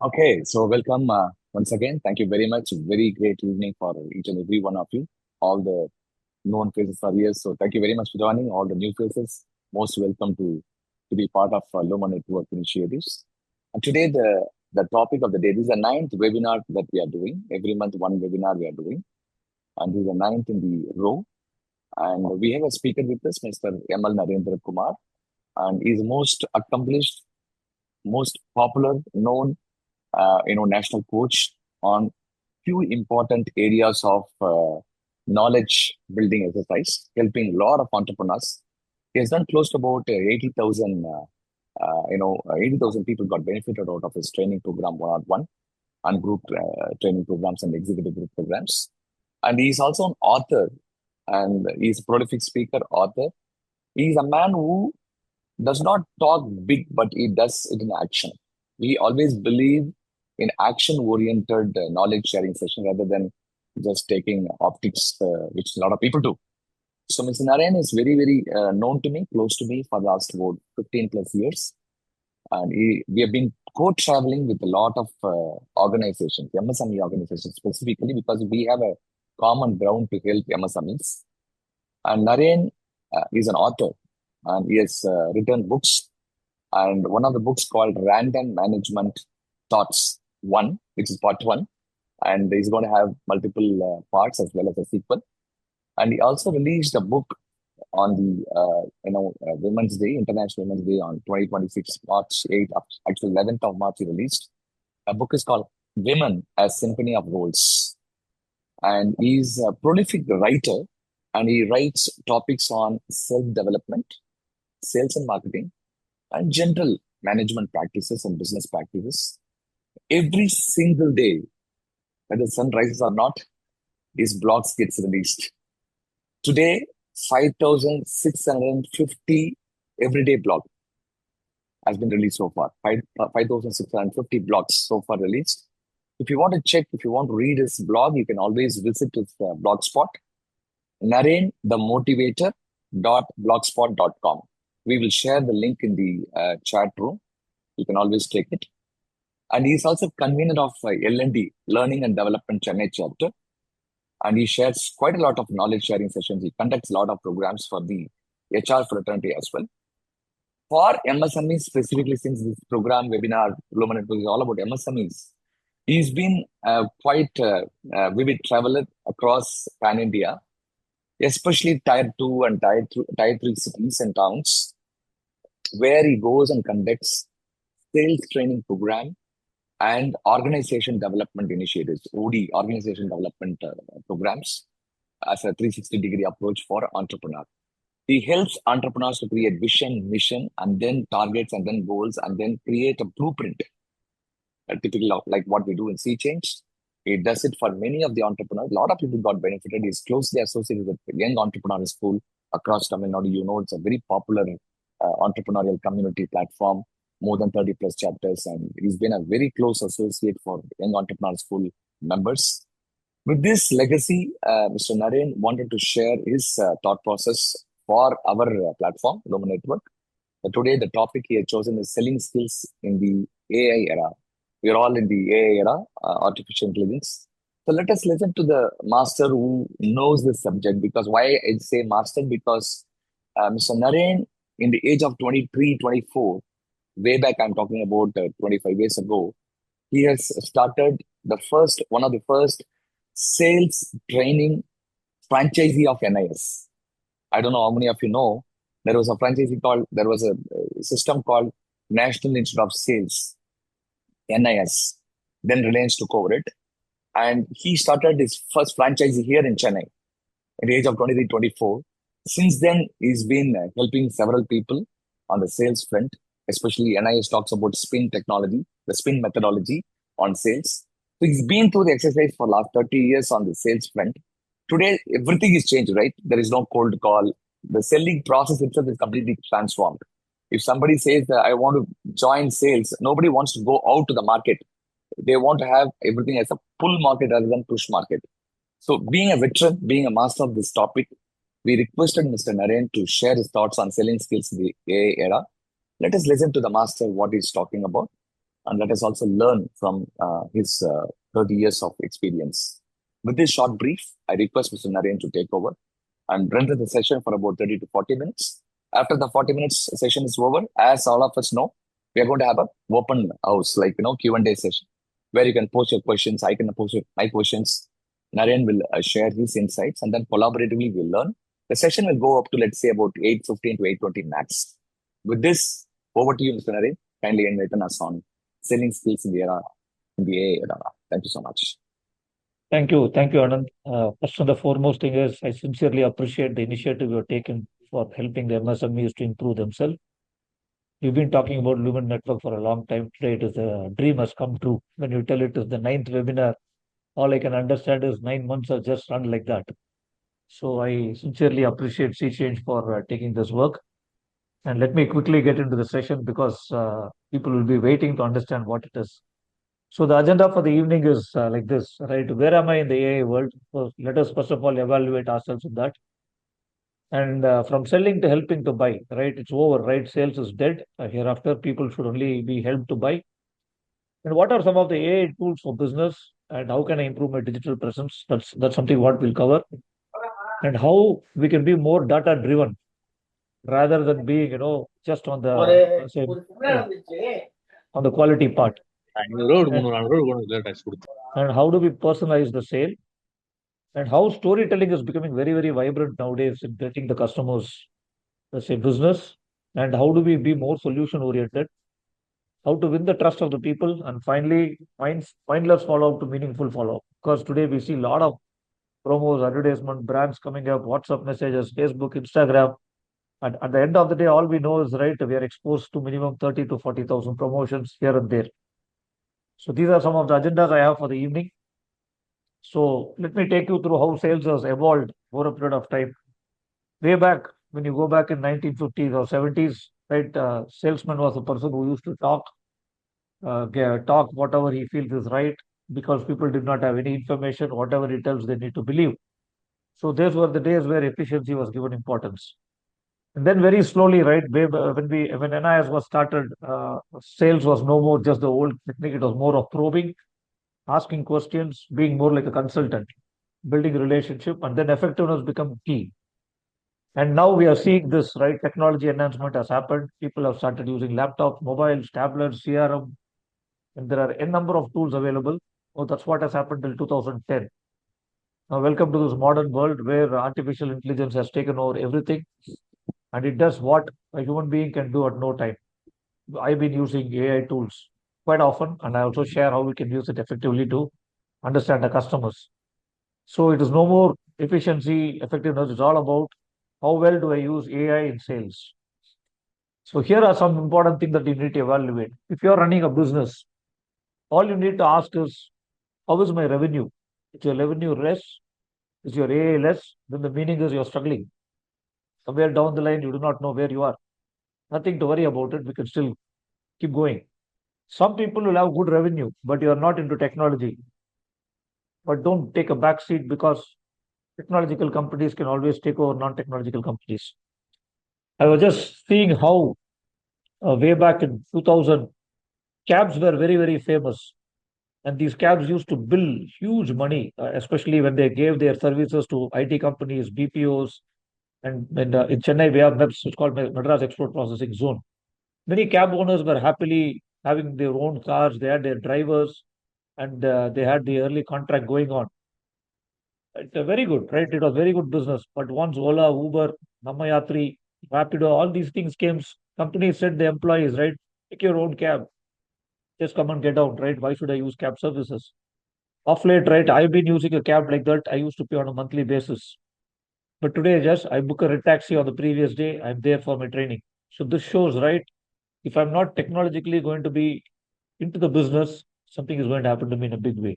Okay, so welcome once again. Thank you very much. Very great evening for each and every one of you. All the known faces are here, so thank you very much for joining. All the new faces, most welcome to be part of Lumen Network initiatives. And today, the topic of the day, this is the ninth webinar that we are doing. Every month, one webinar we are doing, and this is the ninth in the row. And we have a speaker with us, Mr. M.L. Narendra Kumar, and he's most accomplished, most popular, known national coach on few important areas of knowledge building exercise, helping a lot of entrepreneurs. He has done close to about 80,000, 80,000 people got benefited out of his training program one-on-one and group training programs and executive group programs. And he's also an author and he's a prolific speaker, author. He's a man who does not talk big, but he does it in action. We always believe in action-oriented knowledge sharing session rather than just taking optics, which a lot of people do. So Mr. Narayan is very, very known to me, close to me for the last about 15 plus years. And we have been co-traveling with a lot of organizations, MSME organizations specifically, because we have a common ground to help MSMEs. And Narayan is an author and he has written books. And one of the books called Random Management Thoughts 1, which is part 1. And he's going to have multiple parts as well as a sequel. And he also released a book on the Women's Day, International Women's Day on 2026, March 8th, actually 11th of March he released. A book is called Women as Symphony of Roles. And he's a prolific writer and he writes topics on self-development, sales and marketing, and general management practices and business practices. Every single day, whether the sun rises or not, these blogs gets released. Today, 5,650 everyday blog has been released so far. 5,650 blogs so far released. If you want to check, if you want to read his blog, you can always visit his blogspot, narainthemotivator.blogspot.com. We will share the link in the chat room. You can always take it. And he's also convener of L&D, Learning and Development Chennai chapter. And he shares quite a lot of knowledge sharing sessions. He conducts a lot of programs for the HR fraternity as well. For MSMEs specifically, since this program, webinar, Lumen Network is all about MSMEs, he's been quite a vivid traveler across Pan-India, especially Tier 2 and Tier 3 cities and towns, where he goes and conducts sales training program and organization development initiatives, OD, organization development programs, as a 360-degree approach for entrepreneurs. He helps entrepreneurs to create vision, mission, and then targets, and then goals, and then create a blueprint, typical of like what we do in Sea Change. He does it for many of the entrepreneurs. A lot of people got benefited. He's closely associated with the Young Entrepreneur School across Tamil Nadu. You know, it's a very popular entrepreneurial community platform, more than 30 plus chapters. And he's been a very close associate for Young Entrepreneur School members. With this legacy, Mr. Narayan wanted to share his thought process for our platform, Lumen Network. Today, the topic he had chosen is selling skills in the AI era. We are all in the AI era, artificial intelligence. So let us listen to the master who knows this subject. Because why I say master? Because Mr. Narayan, in the age of 23, 24, way back, I'm talking about 25 years ago, he has started one of the first sales training franchisee of NIS. I don't know how many of you know, there was a system called National Institute of Sales, NIS. Then Reliance took over it. And he started his first franchisee here in Chennai at the age of 23, 24. Since then, he's been helping several people on the sales front, especially NIS talks about spin technology, the spin methodology on sales. So he's been through the exercise for the last 30 years on the sales front. Today, everything is changed, right? There is no cold call. The selling process itself is completely transformed. If somebody says that I want to join sales, nobody wants to go out to the market. They want to have everything as a pull market rather than push market. So being a veteran, being a master of this topic, we requested Mr. Narayan to share his thoughts on selling skills in the AI era. Let us listen to the master, what he's talking about. and let us also learn from his 30 years of experience. With this short brief, I request Mr. Naren to take over and render the session for about 30 to 40 minutes. After the 40 minutes session is over, as all of us know, we are going to have an open house, like, Q&A session, where you can post your questions, I can post my questions. Naren will share his insights, and then collaboratively we'll learn. The session will go up to, let's say, about 8:15 to 8:20 max. With this, over to you, Mr. Naren. Kindly enlighten us on selling skills in the AI era. Thank you so much. Thank you, Anand. First and the foremost thing is I sincerely appreciate the initiative you have taken for helping the MSMEs to improve themselves. We've been talking about Lumen Network for a long time. Today, it is a dream has come true. When you tell it is the ninth webinar, all I can understand is 9 months are just run like that. So I sincerely appreciate Sea Change for taking this work. And let me quickly get into the session because people will be waiting to understand what it is. So the agenda for the evening is like this, right? Where am I in the AI world? So let us first of all evaluate ourselves in that. And from selling to helping to buy, right? It's over, right? Sales is dead. Hereafter, people should only be helped to buy. And what are some of the AI tools for business? And how can I improve my digital presence? That's something what we'll cover. And how we can be more data driven rather than being, just on the on the quality part. And how do we personalize the sale? And how storytelling is becoming very, very vibrant nowadays in getting the customers, let's say, business. And how do we be more solution oriented? How to win the trust of the people, and finally, mindless follow up to meaningful follow up. Because today we see a lot of promos, advertisement, brands coming up, WhatsApp messages, Facebook, Instagram. And at the end of the day, all we know is right, we are exposed to minimum 30 to 40,000 promotions here and there. So these are some of the agendas I have for the evening. So let me take you through how sales has evolved over a period of time. Way back, when you go back in 1950s or 70s, right, salesman was a person who used to talk whatever he feels is right, because people did not have any information. Whatever he tells, they need to believe. So those were the days where efficiency was given importance. And then very slowly, right, when NIS was started, sales was no more just the old technique. It was more of probing, asking questions, being more like a consultant, building a relationship, and then effectiveness become key. And now we are seeing this, right? Technology enhancement has happened. People have started using laptops, mobiles, tablets, CRM, and there are a number of tools available. Oh, that's what has happened till 2010. Now, welcome to this modern world where artificial intelligence has taken over everything, and it does what a human being can do at no time. I've been using AI tools quite often, and I also share how we can use it effectively to understand the customers. So it is no more efficiency, effectiveness. It's all about how well do I use AI in sales. So here are some important things that you need to evaluate. If you're running a business, all you need to ask is, how is my revenue? If your revenue less, is your AI less, then the meaning is you're struggling. Somewhere down the line, you do not know where you are. Nothing to worry about it. We can still keep going. Some people will have good revenue, but you are not into technology. But don't take a back seat, because technological companies can always take over non-technological companies. I was just seeing how way back in 2000, cabs were very, very famous. And these cabs used to bill huge money, especially when they gave their services to IT companies, BPOs. And in Chennai, we have MEPS, it's called Madras Export Processing Zone. Many cab owners were happily having their own cars, they had their drivers, and they had the early contract going on. It's a very good, right? It was very good business. But once Ola, Uber, Namayatri, Rapido, all these things came, companies said the employees, right, take your own cab, just come and get out, right? Why should I use cab services? Off late, right? I've been using a cab like that. I used to pay on a monthly basis. But today, just I book a taxi on the previous day, I'm there for my training. So this shows, right? If I'm not technologically going to be into the business, something is going to happen to me in a big way.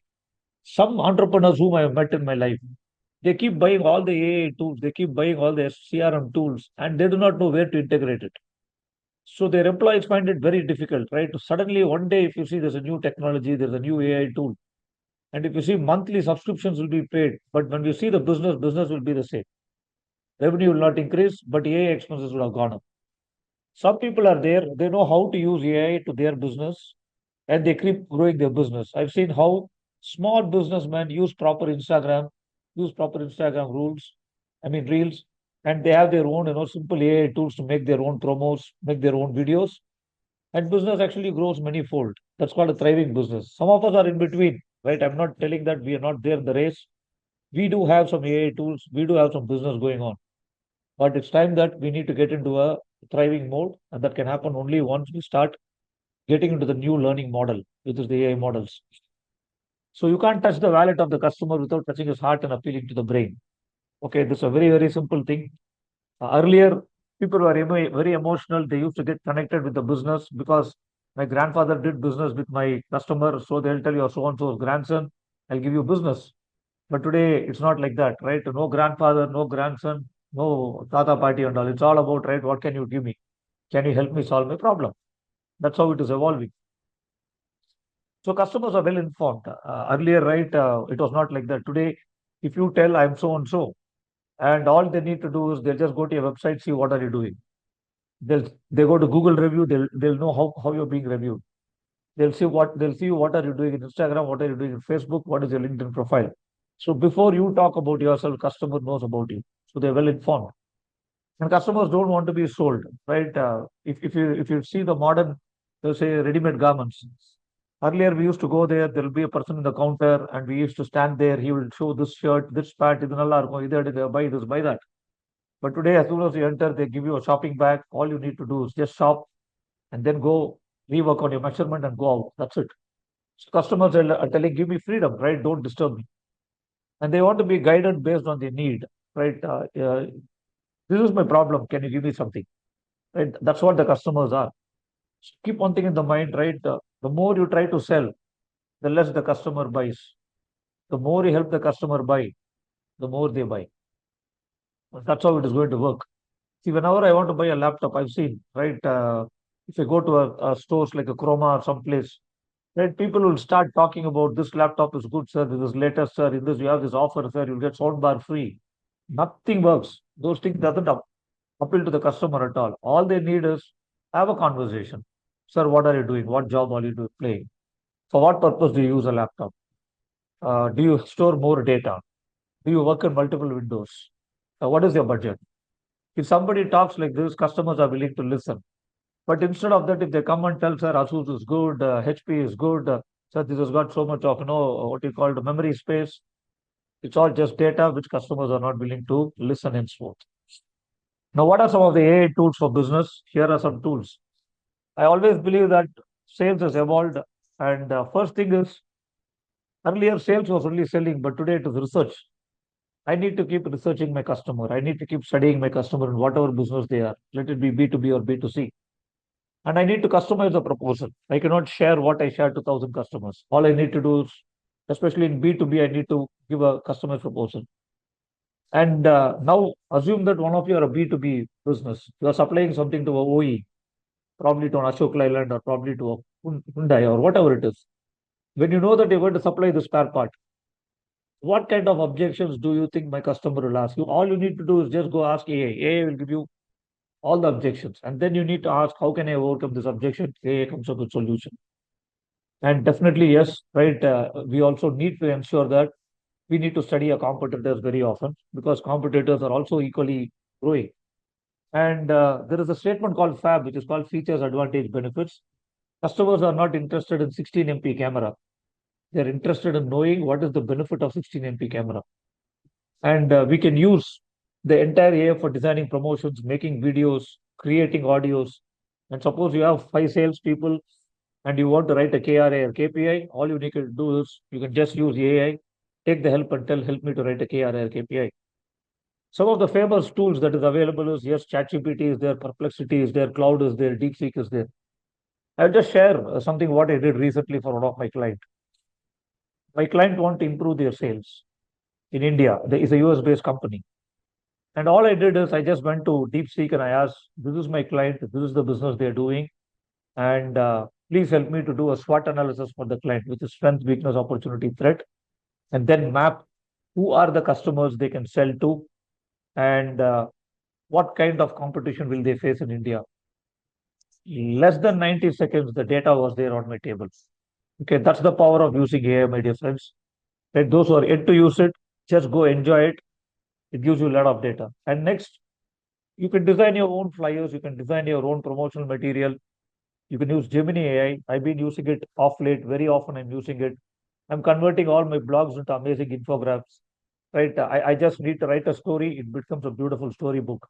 Some entrepreneurs whom I have met in my life, they keep buying all the AI tools, they keep buying all the CRM tools, and they do not know where to integrate it. So their employees find it very difficult, right? Suddenly, one day, if you see there's a new technology, there's a new AI tool, and if you see monthly subscriptions will be paid, but when you see the business will be the same. Revenue will not increase, but AI expenses will have gone up. Some people are there, they know how to use AI to their business, and they keep growing their business. I've seen how small businessmen use proper Instagram rules, I mean reels, and they have their own, simple AI tools to make their own promos, make their own videos, and business actually grows many-fold. That's called a thriving business. Some of us are in between, right? I'm not telling that we are not there in the race. We do have some AI tools, we do have some business going on, but it's time that we need to get into a thriving mode, and that can happen only once we start getting into the new learning model, which is the AI models. So you can't touch the wallet of the customer without touching his heart and appealing to the brain. Okay, this is a very, very simple thing. Earlier, people were very emotional. They used to get connected with the business because my grandfather did business with my customer. So they'll tell you, so and so's grandson, I'll give you business. But today, it's not like that, right? No grandfather, no grandson, no tata party and all. It's all about, right, what can you give me? Can you help me solve my problem? That's how it is evolving. So customers are well informed. Earlier, right, it was not like that. Today, if you tell I'm so and so, and all they need to do is they'll just go to your website, see what are you doing. They go to Google review, they'll know how you're being reviewed. They'll see what are you doing in Instagram, what are you doing in Facebook, what is your LinkedIn profile. So before you talk about yourself, customer knows about you. So they're well informed. And customers don't want to be sold, right? If you see the modern, let's say, ready-made garments. Earlier, we used to go there. There will be a person in the counter, and we used to stand there. He will show this shirt, this pant, இது நல்லா இருக்கும், இது buy this, buy that. But today, as soon as you enter, they give you a shopping bag. All you need to do is just shop and then go rework on your measurement and go out. That's it. So customers are telling, give me freedom, right? Don't disturb me. And they want to be guided based on their need, right? This is my problem. Can you give me something? Right? That's what the customers are. So keep one thing in the mind, right? The more you try to sell, the less the customer buys. The more you help the customer buy, the more they buy. That's how it is going to work. See, whenever I want to buy a laptop, I've seen, right? If I go to a stores like a Chroma or someplace, right? People will start talking about this laptop is good, sir. This is latest, sir. In this, you have this offer, sir. You'll get soundbar free. Nothing works. Those things doesn't appeal to the customer at all. All they need is have a conversation. Sir, what are you doing? What job are you doing, playing? For what purpose do you use a laptop? Do you store more data? Do you work in multiple windows? What is your budget? If somebody talks like this, customers are willing to listen. But instead of that, if they come and tell, sir, Asus is good, HP is good, sir, this has got so much of, what you call the memory space, it's all just data which customers are not willing to listen and smooth. Now, what are some of the AI tools for business? Here are some tools. I always believe that sales has evolved. And first thing is, earlier sales was only selling, but today it is research. I need to keep researching my customer. I need to keep studying my customer in whatever business they are. Let it be B2B or B2C. And I need to customize the proposal. I cannot share what I share to 1,000 customers. All I need to do is, especially in B2B, I need to give a customized proposal. And now assume that one of you are a B2B business. You are supplying something to a OE, probably to an Ashok Leyland or probably to a Hyundai or whatever it is. When you know that you're going to supply the spare part, what kind of objections do you think my customer will ask you? All you need to do is just go ask AI. AI will give you all the objections. And then you need to ask, how can I overcome this objection? AI comes up with solution. And definitely, yes, right. We also need to ensure that we need to study our competitors very often because competitors are also equally growing. And there is a statement called FAB, which is called features, advantage, benefits. Customers are not interested in 16 MP camera. They're interested in knowing what is the benefit of 16 MP camera. And we can use the entire AI for designing promotions, making videos, creating audios. And suppose you have 5 salespeople and you want to write a KRA or KPI, all you need to do is you can just use AI, take the help and tell, help me to write a KRA or KPI. Some of the famous tools that is available is, yes, ChatGPT is there, Perplexity is there, Cloud is there, DeepSeek is there. I'll just share something what I did recently for one of my clients. My client want to improve their sales in India. There is a US-based company. And all I did is I just went to DeepSeek and I asked, this is my client, this is the business they're doing. And please help me to do a SWOT analysis for the client, which is strength, weakness, opportunity, threat. And then map who are the customers they can sell to and what kind of competition will they face in India. Less than 90 seconds, the data was there on my table. Okay, that's the power of using AI, my dear friends. Right? Those who are yet to use it, just go enjoy it. It gives you a lot of data. And next, you can design your own flyers, you can design your own promotional material. You can use Gemini AI. I've been using it off late. Very often I'm using it. I'm converting all my blogs into amazing infographics. Right? I just need to write a story. It becomes a beautiful storybook.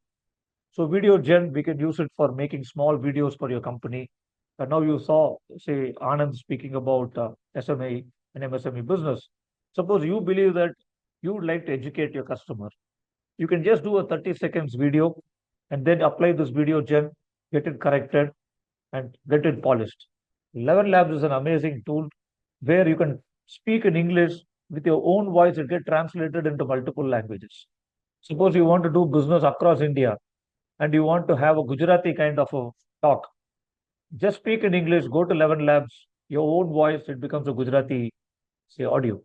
So video gen, we can use it for making small videos for your company. And now you saw, say, Anand speaking about SMA and MSME business. Suppose you believe that you would like to educate your customer. You can just do a 30 seconds video and then apply this video gen, get it corrected, and get it polished. 11 Labs is an amazing tool where you can speak in English with your own voice, it get translated into multiple languages. Suppose you want to do business across India and you want to have a Gujarati kind of a talk. Just speak in English, go to 11 Labs, your own voice, it becomes a Gujarati, say, audio.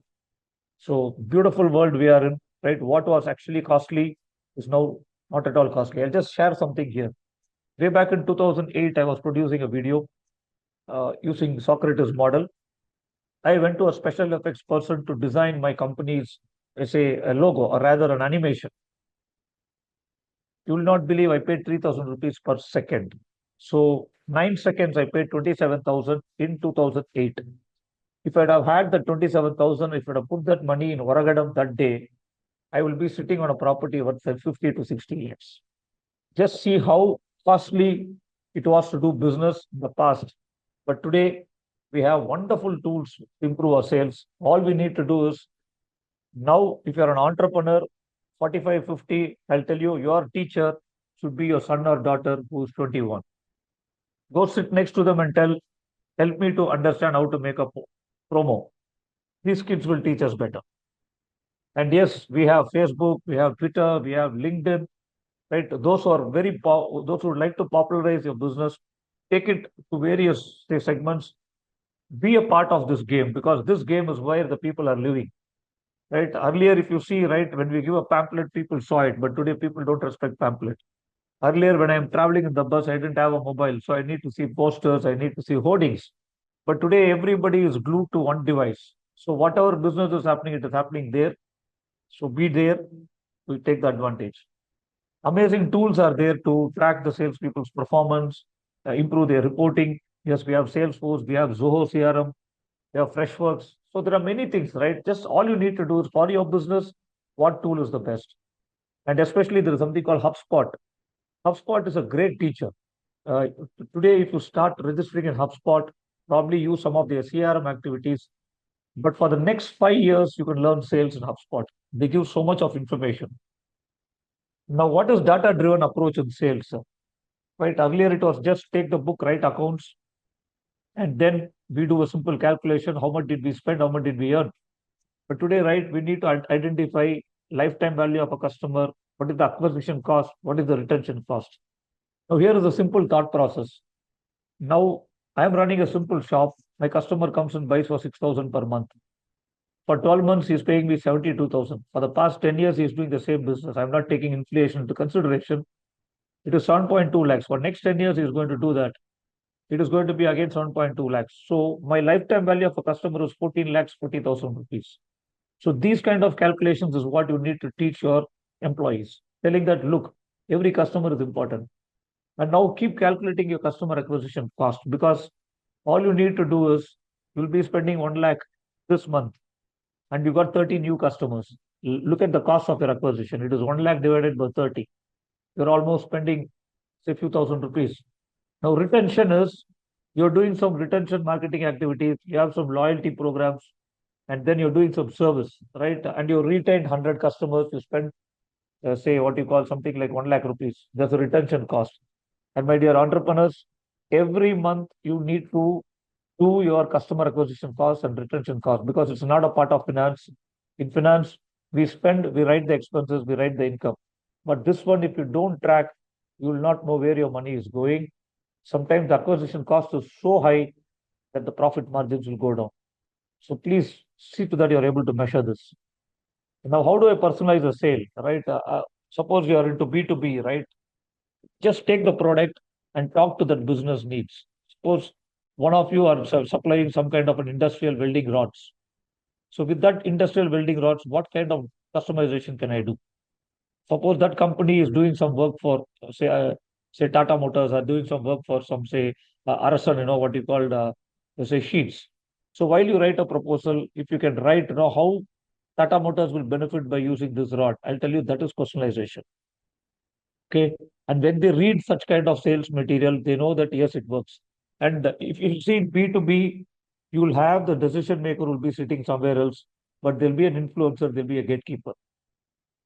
So, beautiful world we are in, right? What was actually costly is now not at all costly. I'll just share something here. Way back in 2008, I was producing a video using Socrates model. I went to a special effects person to design my company's, let's say, a logo or rather an animation. You will not believe I paid 3,000 rupees per second. So 9 seconds, I paid 27,000 in 2008. If I'd have had the 27,000, if I'd have put that money in Oragadam that day, I will be sitting on a property worth 50 to 60 years. Just see how costly it was to do business in the past. But today, we have wonderful tools to improve our sales. All we need to do is now, if you're an entrepreneur, 45, 50, I'll tell you, your teacher should be your son or daughter who's 21. Go sit next to them and help me to understand how to make a promo. These kids will teach us better. And yes, we have Facebook, we have Twitter, we have LinkedIn, right? Those who are those who would like to popularize your business, take it to various say, segments. Be a part of this game because this game is where the people are living. Right? Earlier, if you see, right, when we give a pamphlet, people saw it, but today people don't respect pamphlet. Earlier, when I'm traveling in the bus, I didn't have a mobile, so I need to see posters, I need to see hoardings. But today, everybody is glued to one device. So whatever business is happening, it is happening there. So be there to take the advantage. Amazing tools are there to track the salespeople's performance, improve their reporting. Yes, we have Salesforce, we have Zoho CRM, we have Freshworks. So there are many things, right? Just all you need to do is for your business, what tool is the best? And especially there is something called HubSpot. HubSpot is a great teacher. Uh, Today, if you start registering in HubSpot, probably use some of their CRM activities. But for the next 5 years, you can learn sales in HubSpot. They give so much of information. Now, what is data-driven approach in sales? Right? Earlier, it was just take the book, write accounts, and then we do a simple calculation. How much did we spend? How much did we earn? But today, right, we need to identify lifetime value of a customer. What is the acquisition cost? What is the retention cost? Now, here is a simple thought process. Now, I am running a simple shop. My customer comes and buys for 6,000 per month. For 12 months, he's paying me 72,000. For the past 10 years, he's doing the same business. I'm not taking inflation into consideration. It is 7.2 lakhs. For next 10 years, he's going to do that. It is going to be again 7.2 lakhs. So my lifetime value of a customer is 14 lakhs, 40,000 rupees. So these kind of calculations is what you need to teach your employees, telling that, look, every customer is important. And now keep calculating your customer acquisition cost because all you need to do is you'll be spending 1 lakh this month and you got 30 new customers. Look at the cost of your acquisition. It is 1 lakh divided by 30. You're almost spending, say, few thousand rupees. Now, retention is you're doing some retention marketing activities, you have some loyalty programs, and then you're doing some service, right? And you retained 100 customers, you spend, say, what you call something like 1 lakh rupees. That's a retention cost. And my dear entrepreneurs, every month you need to do your customer acquisition cost and retention cost because it's not a part of finance. In finance, we spend, we write the expenses, we write the income. But this one, if you don't track, you will not know where your money is going. Sometimes the acquisition cost is so high that the profit margins will go down. So please see to that you're able to measure this. Now, how do I personalize a sale, right? Suppose you are into B2B, right? Just take the product and talk to that business needs. Suppose One of you are supplying some kind of an industrial welding rods. So with that industrial welding rods, what kind of customization can I do? Suppose that company is doing some work for, say Tata Motors are doing some work for some, say, Arasan, what you call, say, sheets. So while you write a proposal, if you can write, how Tata Motors will benefit by using this rod, I'll tell you that is personalization. Okay. And when they read such kind of sales material, they know that yes, it works. And if you see B2B, you will have the decision maker will be sitting somewhere else, but there'll be an influencer, there'll be a gatekeeper.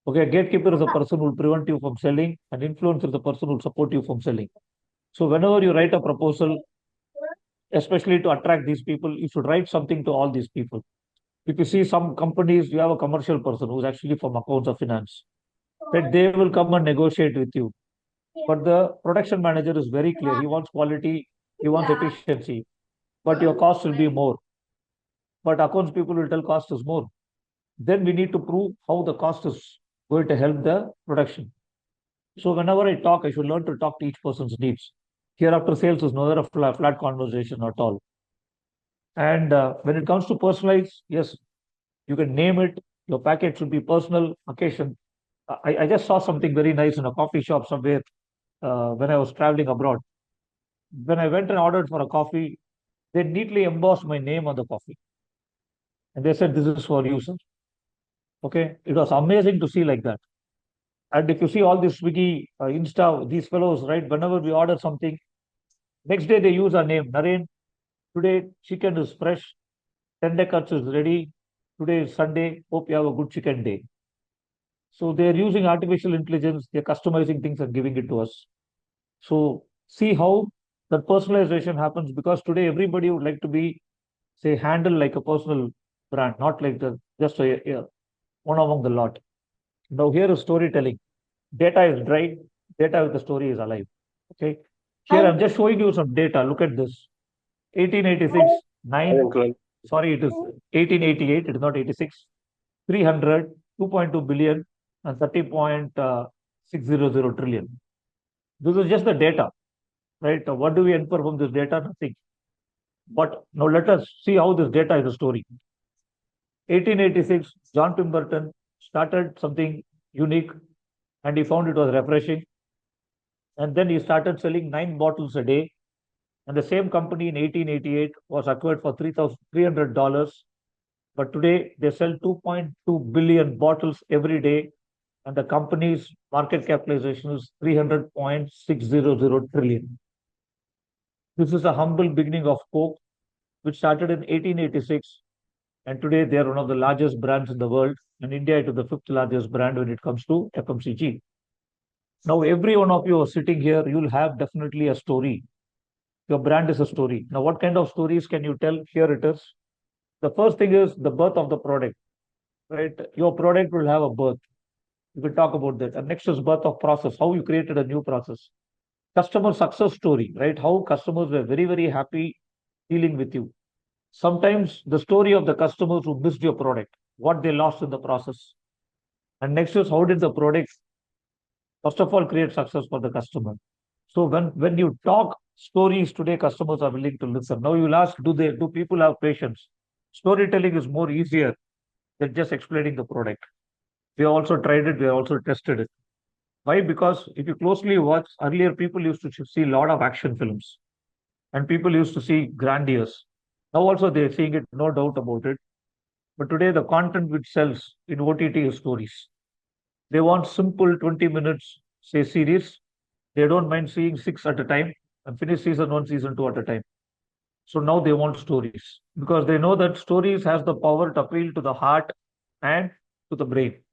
Okay, a gatekeeper is a person who will prevent you from selling, and influencer is the person who will support you from selling. So whenever you write a proposal, especially to attract these people, you should write something to all these people. If you see some companies, you have a commercial person who's actually from accounts or finance, that they will come and negotiate with you. But the production manager is very clear. He wants quality, he wants efficiency, but your cost will be more. But accounts people will tell cost is more. Then we need to prove how the cost is going to help the production. So whenever I talk, I should learn to talk to each person's needs. Hereafter, sales is never a flat conversation at all. And when it comes to personalized, yes, you can name it. Your package should be personal occasion. I just saw something very nice in a coffee shop somewhere when I was traveling abroad. When I went and ordered for a coffee, they neatly embossed my name on the coffee. And they said, "This is for you, sir." Okay. It was amazing to see like that. And if you see all this Swiggy, Insta, these fellows, right? Whenever we order something, next day they use our name. Naren, today chicken is fresh. Tender cuts is ready. Today is Sunday. Hope you have a good chicken day. So they're using artificial intelligence. They're customizing things and giving it to us. So see how that personalization happens, because today everybody would like to be, say, handled like a personal brand, not like the just one among the lot. Now here is storytelling. Data is dry. Data with the story is alive. Okay. Here I'm just showing you some data. Look at this. 1886, Hi, 9, Uncle. sorry, it is 1888, it is not 86, 300, 2.2 billion, and 30.600 trillion. This is just the data, right? What do we infer from this data? Nothing. But now let us see how this data is a story. 1886, John Pemberton started something unique, and he found it was refreshing. And then he started selling 9 bottles a day. And the same company in 1888 was acquired for $3,300. But today they sell 2.2 billion bottles every day. And the company's market capitalization is 300.600 trillion. This is a humble beginning of Coke, which started in 1886. And today they are one of the largest brands in the world. And India it is the fifth largest brand when it comes to FMCG. Now, every one of you are sitting here, you'll have definitely a story. Your brand is a story. Now, what kind of stories can you tell? Here it is. The first thing is the birth of the product, right? Your product will have a birth. You will talk about that. And next is birth of process, how you created a new process. Customer success story, right? How customers were very, very happy dealing with you. Sometimes the story of the customers who missed your product, what they lost in the process. And next is how did the product, first of all, create success for the customer. So when you talk stories today, customers are willing to listen. Now you'll ask, do people have patience? Storytelling is more easier than just explaining the product. We have also tried it, we have also tested it. Why? Because if you closely watch, earlier people used to see a lot of action films and people used to see grandiose. Now also they're seeing it, no doubt about it. But today the content which sells in OTT is stories. They want simple 20 minutes, say, series. They don't mind seeing six at a time and finish season one, season two at a time. So now they want stories because they know that stories has the power to appeal to the heart and to the brain.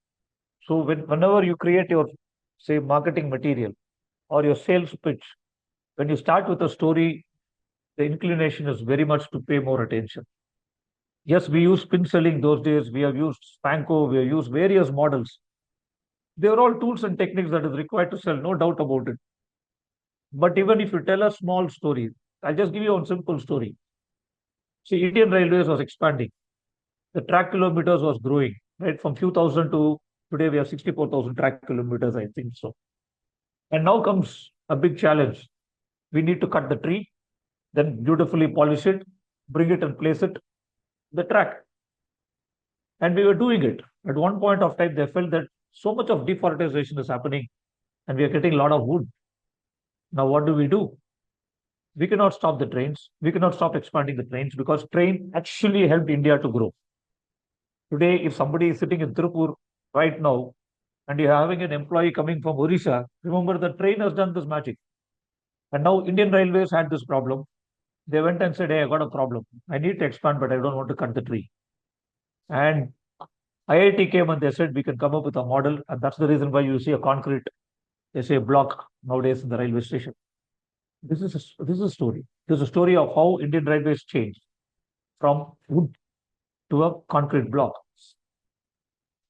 So whenever you create your, say, marketing material or your sales pitch, when you start with a story, the inclination is very much to pay more attention. Yes, we use spin selling those days. We have used Spanko. We have used various models. They are all tools and techniques that is required to sell, no doubt about it. But even if you tell a small story, I'll just give you one simple story. See, Indian Railways was expanding. The track kilometers was growing, right? From few thousand to today, we have 64,000 track kilometers, I think so. And now comes a big challenge. We need to cut the tree. then beautifully polish it, bring it and place it the track. And we were doing it. At one point of time, they felt that so much of deforestation is happening and we are getting a lot of wood. Now, what do? We cannot stop the trains. We cannot stop expanding the trains because train actually helped India to grow. Today, if somebody is sitting in Tirupur right now and you're having an employee coming from Odisha, remember the train has done this magic. And now Indian Railways had this problem. They went and said, hey, I got a problem. I need to expand, but I don't want to cut the tree. And IIT came and they said, we can come up with a model. And that's the reason why you see a concrete, they say, block nowadays in the railway station. This is a story. This is a story of how Indian Railways changed from wood to a concrete block.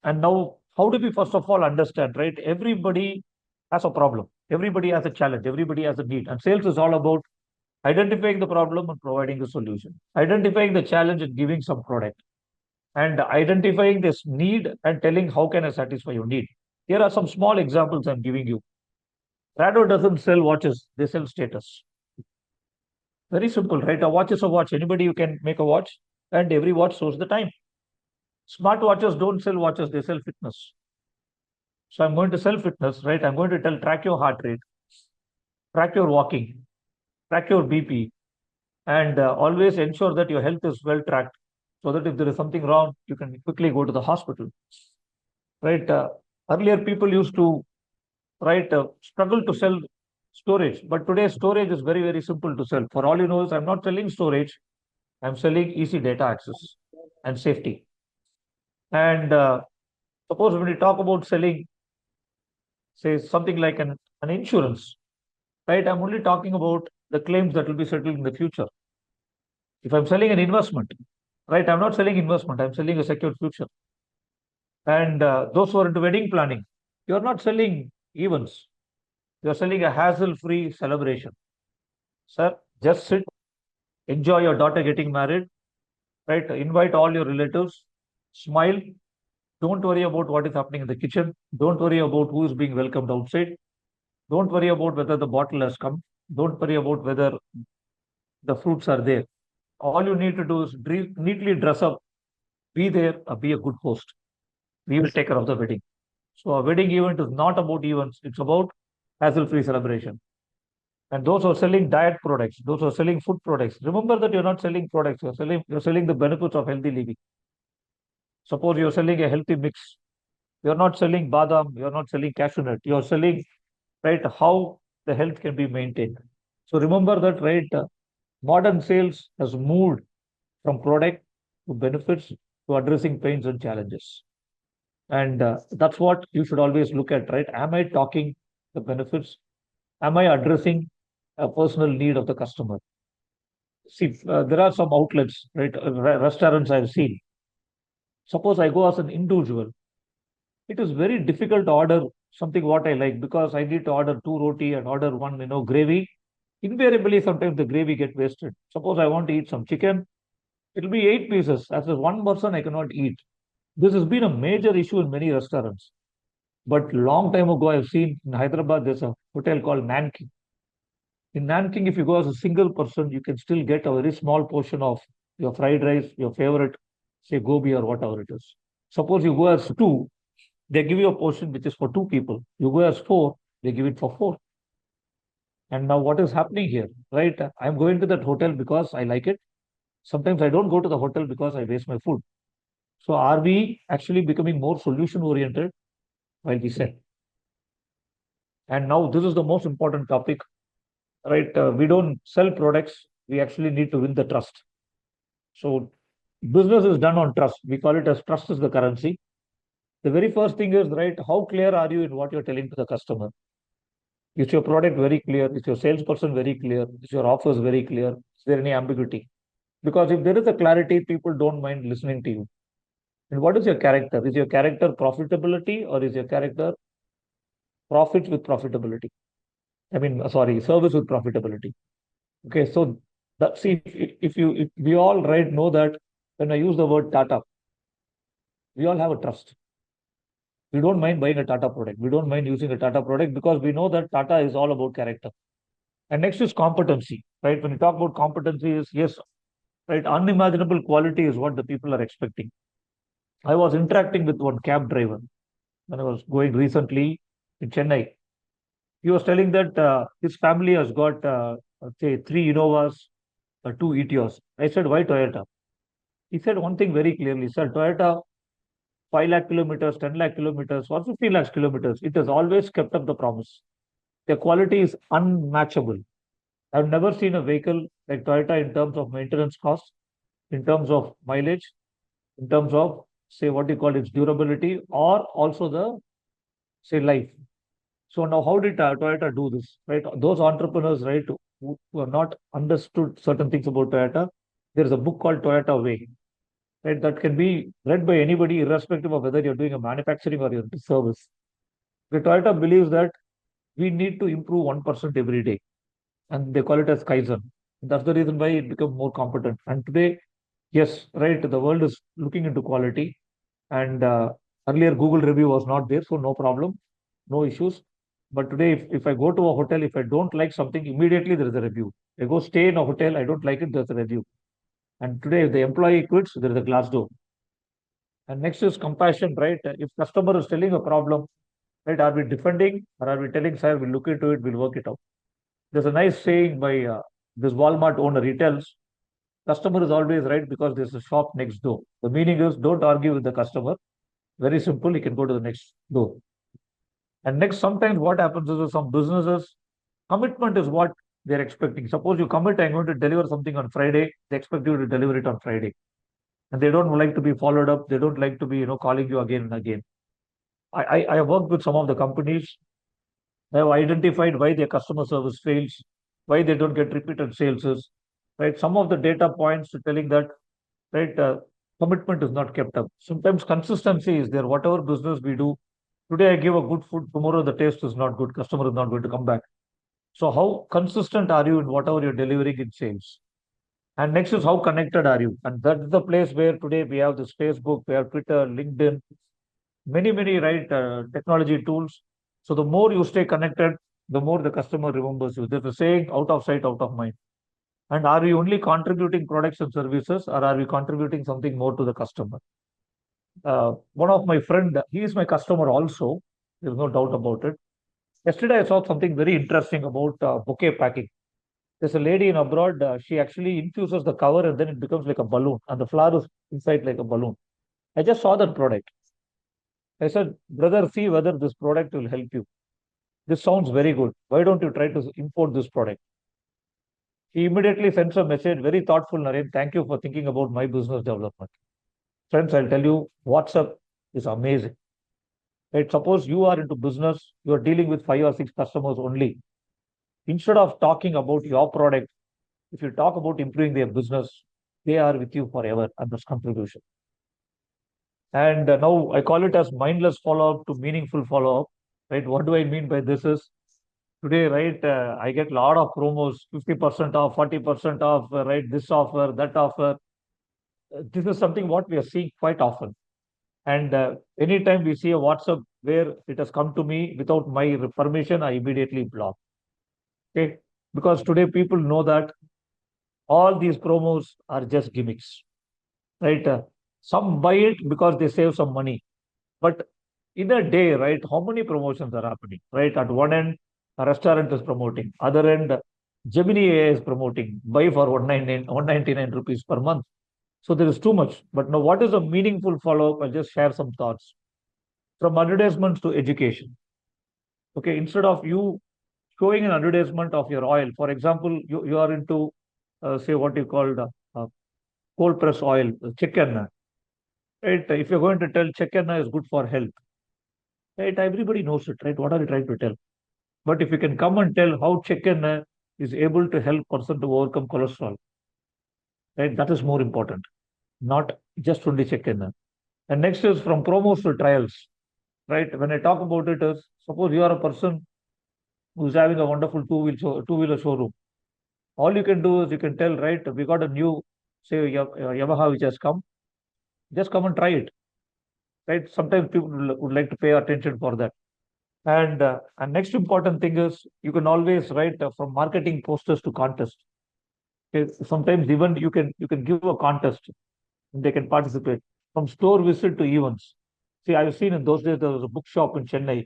And now, how do we first of all understand, right? Everybody has a problem. Everybody has a challenge. Everybody has a need. And sales is all about identifying the problem and providing a solution, identifying the challenge and giving some product, and identifying this need and telling how can I satisfy your need. Here are some small examples I'm giving you. Rado doesn't sell watches, they sell status. Very simple, right? A watch is a watch. Anybody you can make a watch, and every watch shows the time. Smart watches don't sell watches, they sell fitness. So I'm going to sell fitness, right? I'm going to tell track your heart rate, track your walking, track your BP, and always ensure that your health is well tracked so that if there is something wrong, you can quickly go to the hospital, right? Earlier, people used to, right, struggle to sell storage, but today storage is very, very simple to sell. For all you know, is I'm not selling storage, I'm selling easy data access and safety. And suppose when we talk about selling, say something like an insurance, right? I'm only talking about the claims that will be settled in the future. If I'm selling an investment, right? I'm not selling investment, I'm selling a secured future. And those who are into wedding planning, you're not selling events, you're selling a hassle free celebration. Sir, just sit, enjoy your daughter getting married, right? Invite all your relatives, smile. Don't worry about what is happening in the kitchen. Don't worry about who is being welcomed outside. Don't worry about whether the bottle has come. Don't worry about whether the fruits are there. All you need to do is neatly dress up, be there, be a good host. We will take care of the wedding. So a wedding event is not about events, it's about hassle-free celebration. And those who are selling diet products, those who are selling food products, remember that you're not selling products, you're selling the benefits of healthy living. Suppose you're selling a healthy mix. You're not selling badam, you're not selling cashew nut, you're selling, right, how the health can be maintained. So remember that, right, modern sales has moved from product to benefits to addressing pains and challenges. And that's what you should always look at, right? Am I talking the benefits? Am I addressing a personal need of the customer? See, there are some outlets, right? Restaurants I've seen. Suppose I go as an individual, it is very difficult to order something what I like because I need to order two roti and order one, gravy. Invariably, sometimes the gravy get wasted. Suppose I want to eat some chicken, it'll be 8 pieces. As a one person, I cannot eat. This has been a major issue in many restaurants. But long time ago, I've seen in Hyderabad, there's a hotel called Nanking. In Nanking, if you go as a single person, you can still get a very small portion of your fried rice, your favorite, say gobi or whatever it is. Suppose you go as two, they give you a portion which is for two people. You go as four, they give it for four. And now what is happening here, right? I'm going to that hotel because I like it. Sometimes I don't go to the hotel because I waste my food. So are we actually becoming more solution oriented while we sell? And now this is the most important topic, right? We don't sell products. We actually need to win the trust. So business is done on trust. We call it as trust is the currency. The very first thing is, right, how clear are you in what you're telling to the customer? Is your product very clear? Is your salesperson very clear? Is your offers very clear? Is there any ambiguity? Because if there is a clarity, people don't mind listening to you. And what is your character? Is your character profitability or is your character profits with profitability? I mean, sorry, service with profitability. Okay, so that see if we all right know that when I use the word Tata, we all have a trust. We don't mind buying a Tata product. We don't mind using a Tata product because we know that Tata is all about character. And next is competency, right? When you talk about competency, is yes, right? Unimaginable quality is what the people are expecting. I was interacting with one cab driver when I was going recently in Chennai. He was telling that his family has got, say, three Innovas, two Etios. I said, why Toyota? He said one thing very clearly, sir, Toyota, 5 lakh kilometers, 10 lakh kilometers, or 50 lakhs kilometers, it has always kept up the promise. Their quality is unmatchable. I've never seen a vehicle like Toyota in terms of maintenance cost, in terms of mileage, in terms of, say, what you call its durability, or also the, say, life. So now, how did Toyota do this? Right, those entrepreneurs, right, who have not understood certain things about Toyota, there is a book called Toyota Way, right, that can be read by anybody, irrespective of whether you're doing a manufacturing or you're into service. The Toyota believes that we need to improve 1% every day, and they call it as Kaizen. That's the reason why it become more competent. And today, yes, right, the world is looking into quality. And earlier, Google review was not there, so no problem, no issues. But today, if I go to a hotel, if I don't like something, immediately there is a review. I go stay in a hotel, I don't like it, there's a review. And today, if the employee quits, there is a glass door. And next is compassion, right? If customer is telling a problem, right, are we defending or are we telling, sir, we'll look into it, we'll work it out? There's a nice saying by this Walmart owner. He tells, customer is always right because there's a shop next door. The meaning is don't argue with the customer. Very simple, you can go to the next door. And next, sometimes what happens is with some businesses, commitment is what they're expecting. Suppose you commit, I'm going to deliver something on Friday, they expect you to deliver it on Friday. And they don't like to be followed up. They don't like to be, calling you again and again. I have worked with some of the companies. They have identified why their customer service fails, why they don't get repeated sales, right? Some of the data points to telling that, right, commitment is not kept up. Sometimes consistency is there. Whatever business we do, today I give a good food, tomorrow the taste is not good, customer is not going to come back. So how consistent are you in whatever you're delivering in sales? And next is how connected are you? And that's the place where today we have this Facebook, we have Twitter, LinkedIn, many, right, technology tools. So the more you stay connected, the more the customer remembers you. There's a saying, out of sight, out of mind. And are we only contributing products and services, or are we contributing something more to the customer? One of my friend, he is my customer also. There's no doubt about it. Yesterday, I saw something very interesting about bouquet packing. There's a lady in abroad. She actually infuses the cover and then it becomes like a balloon, and the flower is inside like a balloon. I just saw that product. I said, brother, see whether this product will help you. This sounds very good. Why don't you try to import this product? He immediately sends a message, very thoughtful, Naren. Thank you for thinking about my business development. Friends, I'll tell you, WhatsApp is amazing. Right? Suppose you are into business, you are dealing with 5 or 6 customers only. Instead of talking about your product, if you talk about improving their business, they are with you forever and this contribution. And now I call it as mindless follow up to meaningful follow up. Right? What do I mean by this is today, right? I get a lot of promos, 50% off, 40% off, right? This offer, that offer. This is something what we are seeing quite often. And anytime we see a WhatsApp where it has come to me without my permission, I immediately block. Okay. Because today people know that all these promos are just gimmicks, right? Some buy it because they save some money. But in a day, right, how many promotions are happening, right? At one end, a restaurant is promoting. Other end, Gemini AI is promoting. Buy for 199 rupees per month. So there is too much. But now, what is a meaningful follow-up? I'll just share some thoughts. From advertisements to education. Okay, instead of you showing an advertisement of your oil, for example, you are into, say, what you call cold press oil, chicken. Right? If you're going to tell chicken is good for health, right? Everybody knows it, right? What are you trying to tell? But if you can come and tell how chicken is able to help person to overcome cholesterol, right? That is more important, not just only chicken. And next is from promos to trials, right? When I talk about it is, suppose you are a person who's having a wonderful two-wheeler showroom. All you can do is you can tell, right? We got a new, say, Yamaha which has come. Just come and try it, right? Sometimes people would like to pay attention for that. And next important thing is you can always write from marketing posters to contest. Okay, sometimes even you can give a contest and they can participate from store visit to events. See, I've seen in those days there was a bookshop in Chennai.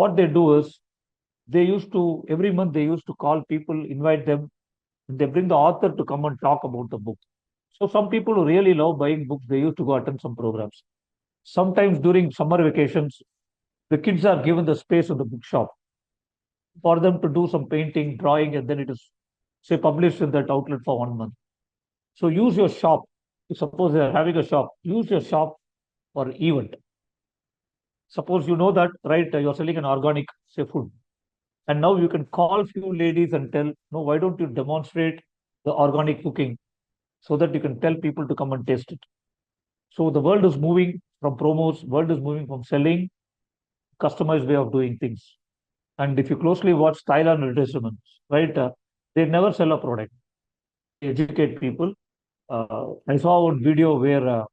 What they do is they used to every month they used to call people, invite them, and they bring the author to come and talk about the book. So some people who really love buying books, they used to go attend some programs. Sometimes during summer vacations, the kids are given the space of the bookshop for them to do some painting, drawing, and then it is, say, published in that outlet for 1 month. So use your shop. If suppose they are having a shop, use your shop for event. Suppose you know that, right, you're selling an organic, say, food. And now you can call few ladies and tell, no, why don't you demonstrate the organic cooking so that you can tell people to come and taste it. So the world is moving from promos, world is moving from selling, customized way of doing things. And if you closely watch Thailand advertisements, right, they never sell a product. They educate people. I saw one video where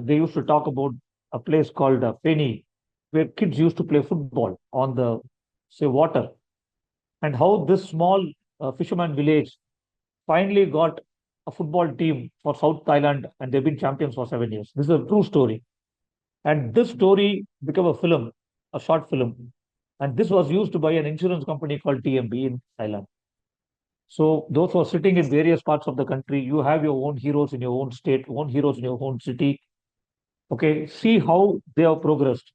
they used to talk about a place called Penny, where kids used to play football on the, say, water, and how this small fisherman village finally got a football team for South Thailand, and they've been champions for 7 years. This is a true story. And this story became a film, a short film. And this was used by an insurance company called TMB in Thailand. So those who are sitting in various parts of the country, you have your own heroes in your own state, own heroes in your own city. Okay, see how they have progressed.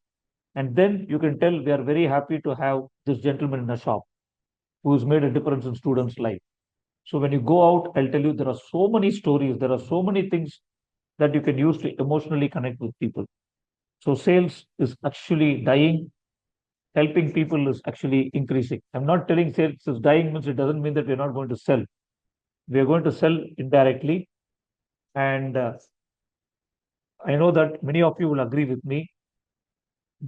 And then you can tell we are very happy to have this gentleman in the shop who has made a difference in students' life. So when you go out, I'll tell you there are so many stories, there are so many things that you can use to emotionally connect with people. So sales is actually dying, helping people is actually increasing. I'm not telling sales is dying means it doesn't mean that we're not going to sell. We are going to sell indirectly. And I know that many of you will agree with me.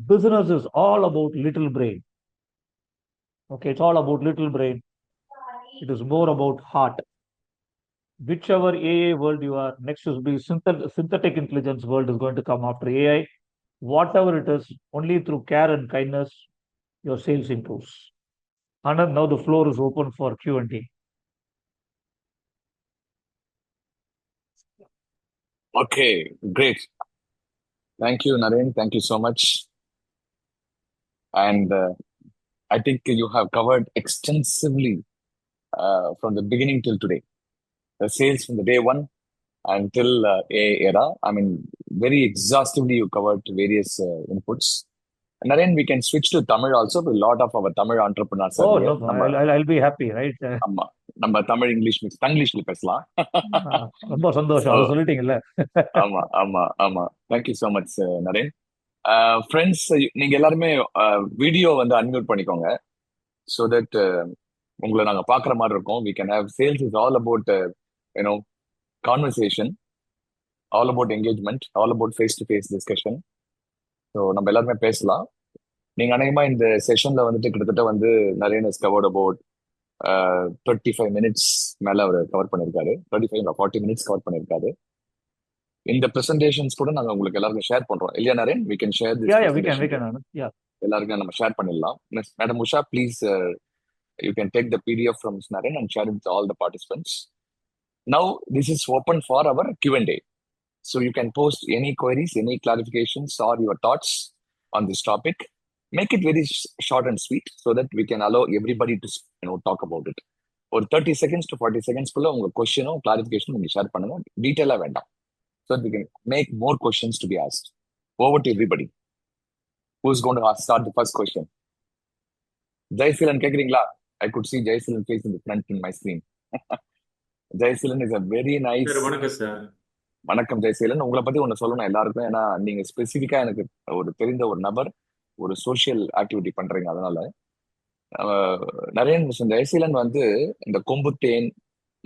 Business is all about little brain. Okay, it's all about little brain. It is more about heart. Whichever AI world you are, next should be synthetic intelligence world is going to come after AI. Whatever it is, only through care and kindness, your sales improves. Anand, now the floor is open for Q&A. Okay, great. Thank you, Naren. Thank you so much. And I think you have covered extensively from the beginning till today. The sales from the day one until AI era. I mean, very exhaustively you covered various inputs. Naren, we can switch to Tamil also. A lot of our Tamil entrepreneurs are Oh, here. no, I'll be happy, right? நம்ம Tamil English mix தங்கிலீஷ்ல பேசலாம். ரொம்ப சந்தோஷம் அதை சொல்லிட்டீங்கல்ல. ஆமா ஆமா ஆமா. Thank you so much Naren. Friends, நீங்க எல்லாருமே வீடியோ வந்து அன்மியூட் பண்ணிக்கோங்க. ஸோ தட் உங்களை நாங்க பாக்குற மாதிரி இருக்கும். We can have sales is all about you know conversation, all about engagement, all about face to face discussion. So நம்ம எல்லாருமே பேசலாம். நீங்க அநேகமா இந்த செஷன்ல வந்துட்டு கிட்டத்தட்ட வந்து Naren is covered about 35 minutes மேல அவர் கவர் பண்ணிருக்காரு. 40 மினிட்ஸ் கவர் பண்ணிருக்காரு. இந்த பிரசன்டேஷன்ஸ் கூட நாங்க உங்களுக்கு எல்லாருக்கும் ஷேர் பண்றோம் இல்லையா Naren? we can share this presentation. எல்லாருக்கும் நம்ம ஷேர் பண்ணிடலாம். Madam Usha, please you can take the PDF from Naren and share it with all the participants. Now this is open for our Q&A, so you can post any queries, any clarifications or your thoughts on this topic. Make it very short and sweet so that we can allow everybody to talk about it. ஒரு 30 seconds to 40 seconds குள்ள உங்க கொஸ்டினும் கிளாரிஃபிகேஷனும் நீங்க share பண்ணுங்க. டீட்டெயிலா வேண்டாம். So that we can make more questions to be asked. Over to everybody. Who's going to start the first question? Jayasilan, கேக்குறீங்களா? I could see Jayasilan face in the front in my screen. Jayasilan is a very nice. வணக்கம் sir. வணக்கம் ஜெயசீலன். உங்களை பத்தி ஒண்ணு சொல்லணும் எல்லாருக்கும். ஏன்னா நீங்க ஸ்பெசிபிக்கா எனக்கு ஒரு தெரிந்த ஒரு நபர், ஒரு சோசியல் ஆக்டிவிட்டி பண்றீங்க. அதனால நிறைய ஜெயசீலன் வந்து இந்த கொம்பு தேன்,